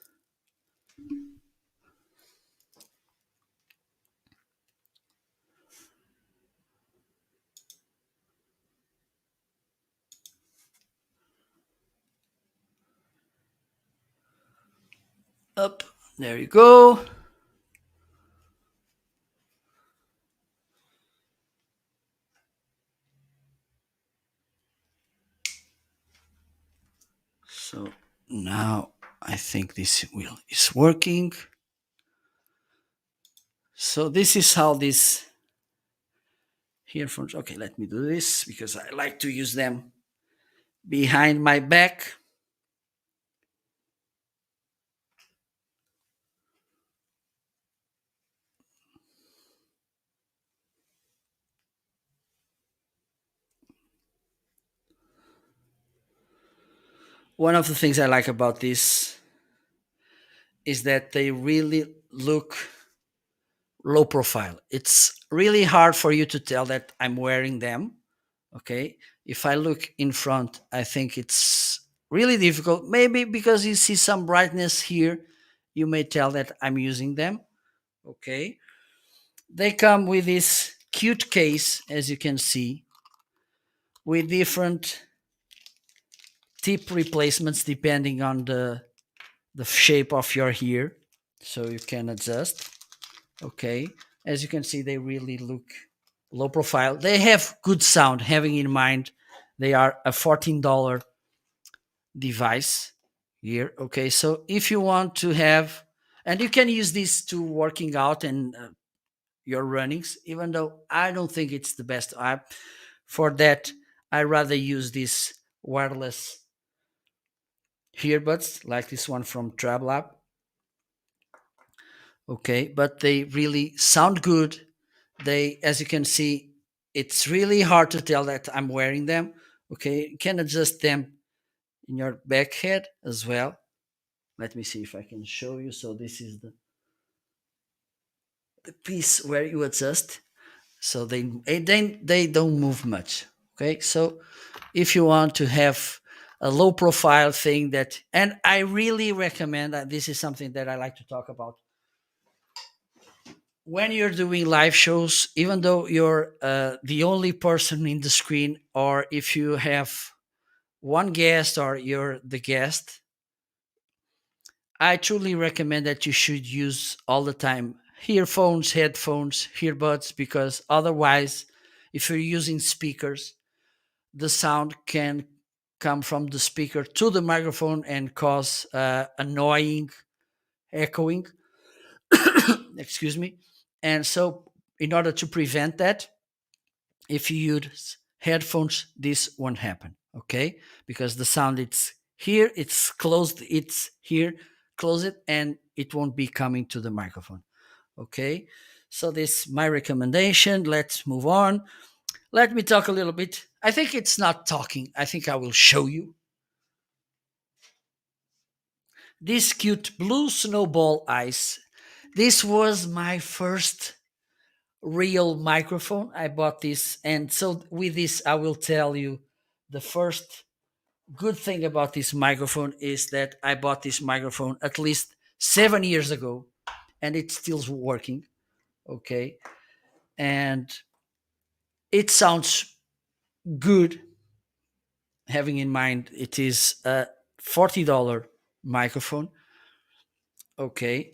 Up. There you go. So now I think this wheel is working. So this is how this earphones. Okay, let me do this because I like to use them behind my back. One of the things I like about this is that they really look low profile. It's really hard for you to tell that I'm wearing them. Okay. If I look in front, I think it's really difficult. Maybe because you see some brightness here, you may tell that I'm using them. Okay. They come with this cute case, as you can see, with different tip replacements depending on the shape of your ear. So you can adjust. Okay. As you can see, they really look low profile. They have good sound, having in mind they are a $14 device here. Okay. So if you want to have, and you can use this to working out and your runnings, even though I don't think it's the best app for that. I rather use this wireless earbuds like this one from Trablab. Okay, but they really sound good. They, as you can see, it's really hard to tell that I'm wearing them. Okay, you can adjust them in your back head as well. Let me see if I can show you. So this is the piece where you adjust. So they don't move much. Okay, so if you want to have a low profile thing that, and I really recommend that, this is something that I like to talk about when you're doing live shows, even though you're the only person in the screen, or if you have one guest or you're the guest, I truly recommend that you should use all the time earphones, headphones, earbuds, because otherwise, if you're using speakers, the sound can come from the speaker to the microphone and cause annoying echoing. Excuse me. And so, in order to prevent that, if you use headphones, this won't happen. Okay, because the sound it's here, it's closed, it's here, close it, and it won't be coming to the microphone. Okay, so this is my recommendation. Let's move on. Let me talk a little bit. I think it's not talking. I think I will show you this cute blue snowball ice. This was my first real microphone. I bought this, and so with this, I will tell you the first good thing about this microphone is that I bought this microphone at least 7 years ago, and it's still working. Okay, and it sounds good. Having in mind it is a $40 microphone. Okay,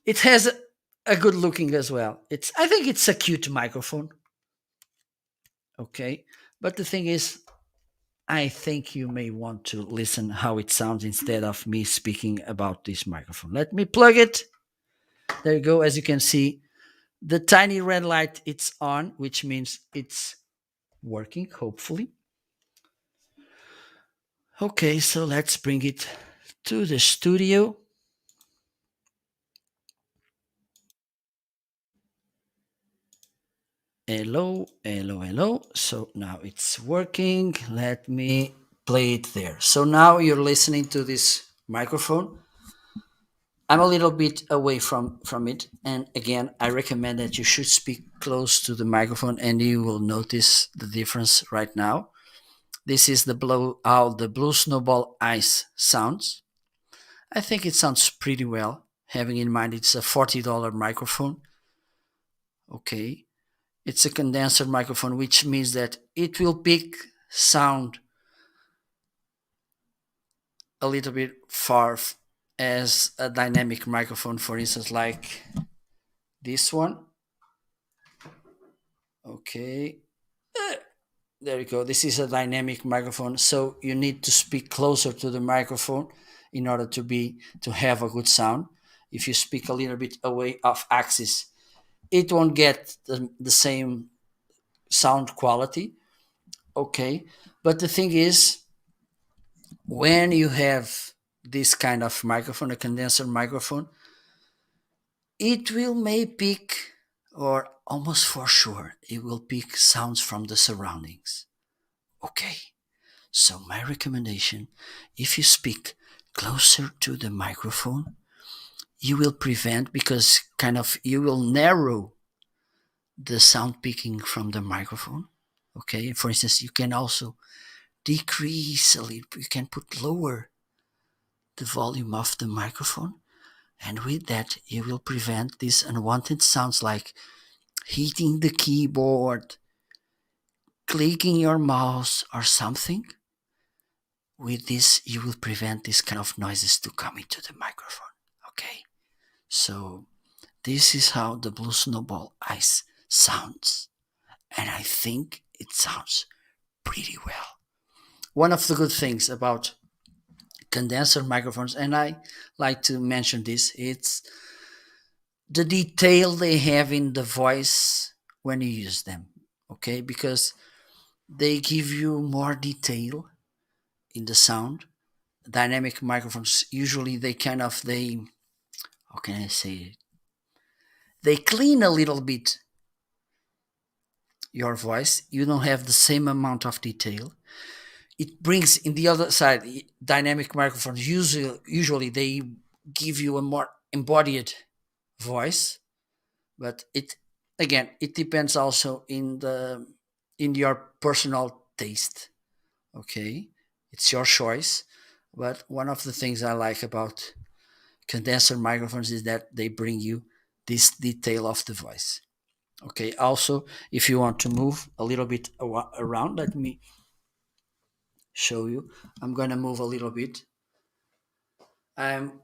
it has a good looking as well. It's, I think it's a cute microphone. Okay, but the thing is, I think you may want to listen how it sounds instead of me speaking about this microphone. Let me plug it. There you go. As you can see, the tiny red light it's on, which means it's working, hopefully. Okay, so let's bring it to the studio. Hello, hello, hello. So now it's working. Let me play it there. So now you're listening to this microphone. I'm a little bit away from it, and again, I recommend that you should speak close to the microphone, and you will notice the difference right now. This is the blow how the blue snowball ice sounds. I think it sounds pretty well, having in mind it's a $40 microphone. Okay, it's a condenser microphone, which means that it will pick sound a little bit far as a dynamic microphone, for instance, like this one. Okay, there you go. This is a dynamic microphone, so you need to speak closer to the microphone in order to have a good sound. If you speak a little bit away off axis, it won't get the same sound quality. Okay, but the thing is, when you have this kind of microphone, a condenser microphone, it will may pick, or almost for sure, it will pick sounds from the surroundings. Okay, so my recommendation, if you speak closer to the microphone, you will prevent, because kind of you will narrow the sound picking from the microphone. Okay, for instance, you can also decrease a little, you can put lower the volume of the microphone, and with that you will prevent these unwanted sounds like hitting the keyboard, clicking your mouse or something. With this you will prevent this kind of noises to come into the microphone. Okay, so this is how the blue snowball ice sounds, and I think it sounds pretty well. One of the good things about condenser microphones, and I like to mention this, it's the detail they have in the voice when you use them. Okay, because they give you more detail in the sound. dynamic microphones, usually they, how can I say it? They clean a little bit your voice. You don't have the same amount of detail. It brings in the other side, dynamic microphones usually they give you a more embodied voice, but it, again, it depends also in your personal taste. Okay, it's your choice. But one of the things I like about condenser microphones is that they bring you this detail of the voice. Okay, also, if you want to move a little bit around, let me show you. I'm going to move a little bit. I'm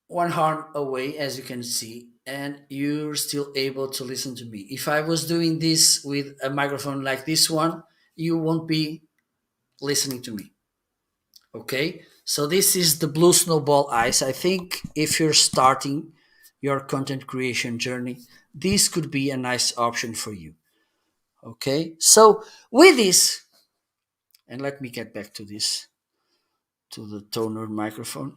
one arm away, as you can see, and you're still able to listen to me. If I was doing this with a microphone like this one, you won't be listening to me. Okay, so this is the Blue Snowball Ice. I think if you're starting your content creation journey, this could be a nice option for you. Okay, so with this, and let me get back to this, to the toner microphone.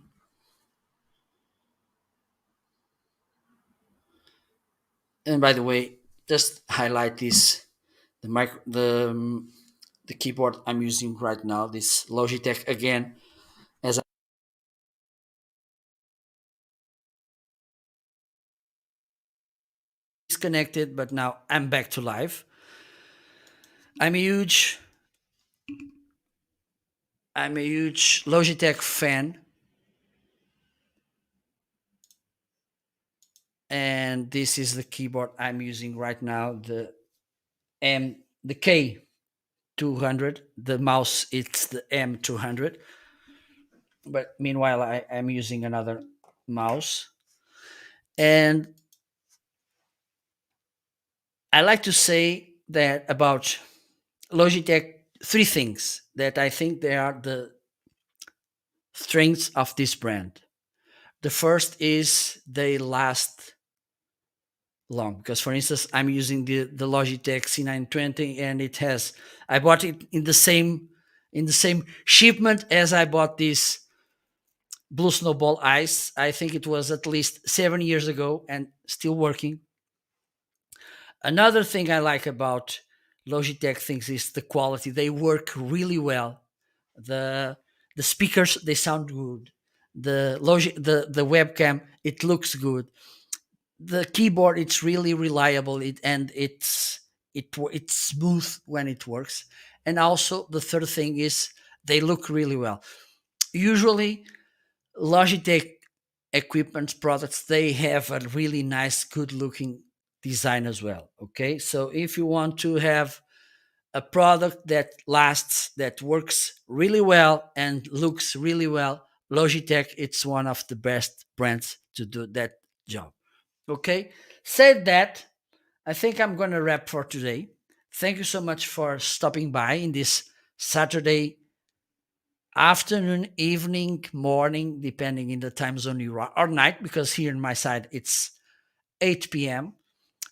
And by the way, just highlight this, the keyboard I'm using right now, this Logitech, again, as I disconnected, but now I'm back to live. I'm a huge I'm a huge Logitech fan, and this is the keyboard I'm using right now, the K200. The mouse, it's the M200, but meanwhile I am using another mouse. And I like to say that about Logitech, three things that I think they are the strengths of this brand. The first is they last long, because for instance, I'm using the Logitech C920, and it has, I bought it in the same shipment as I bought this Blue Snowball Ice. I think it was at least 7 years ago and still working. Another thing I like about Logitech things is the quality. They work really well. The the speakers, they sound good. The webcam, it looks good. The keyboard, it's really reliable. It's smooth when it works. And also the third thing is they look really well. Usually Logitech equipment products, they have a really nice, good looking design as well. Okay, so if you want to have a product that lasts, that works really well and looks really well, Logitech, it's one of the best brands to do that job. Okay, said that, I think I'm going to wrap for today. Thank you so much for stopping by in this Saturday afternoon, evening, morning, depending in the time zone you are, or night, because here in my side it's 8 p.m.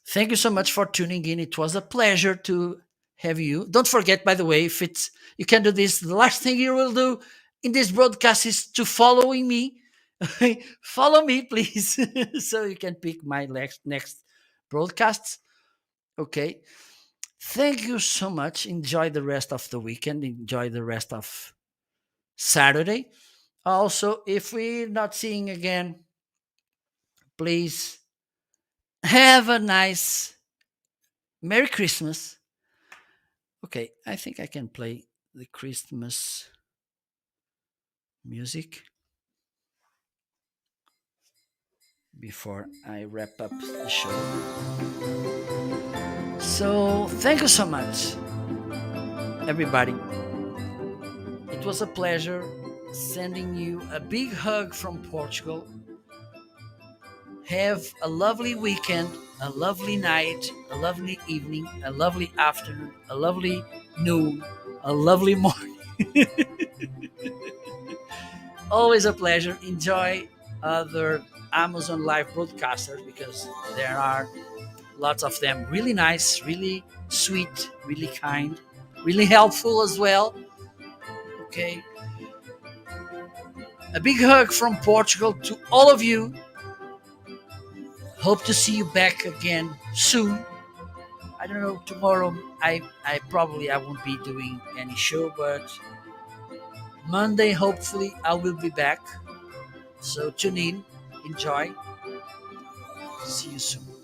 Thank you so much for tuning in. It was a pleasure to have you. Don't forget, by the way, if it's you can do this, the last thing you will do in this broadcast is to following me. Follow me, please, so you can pick my next broadcasts. Okay. Thank you so much. Enjoy the rest of the weekend. Enjoy the rest of Saturday. Also, if we're not seeing again, please have a nice Merry Christmas. Okay, I think I can play the Christmas music before I wrap up the show. So, thank you so much, everybody. It was a pleasure sending you a big hug from Portugal. Have a lovely weekend, a lovely night, a lovely evening, a lovely afternoon, a lovely noon, a lovely morning. Always a pleasure. Enjoy other Amazon Live broadcasters, because there are lots of them. Really nice, really sweet, really kind, really helpful as well. Okay. A big hug from Portugal to all of you. Hope to see you back again soon. I don't know, tomorrow I won't be doing any show, but Monday hopefully I will be back. So tune in, enjoy. See you soon.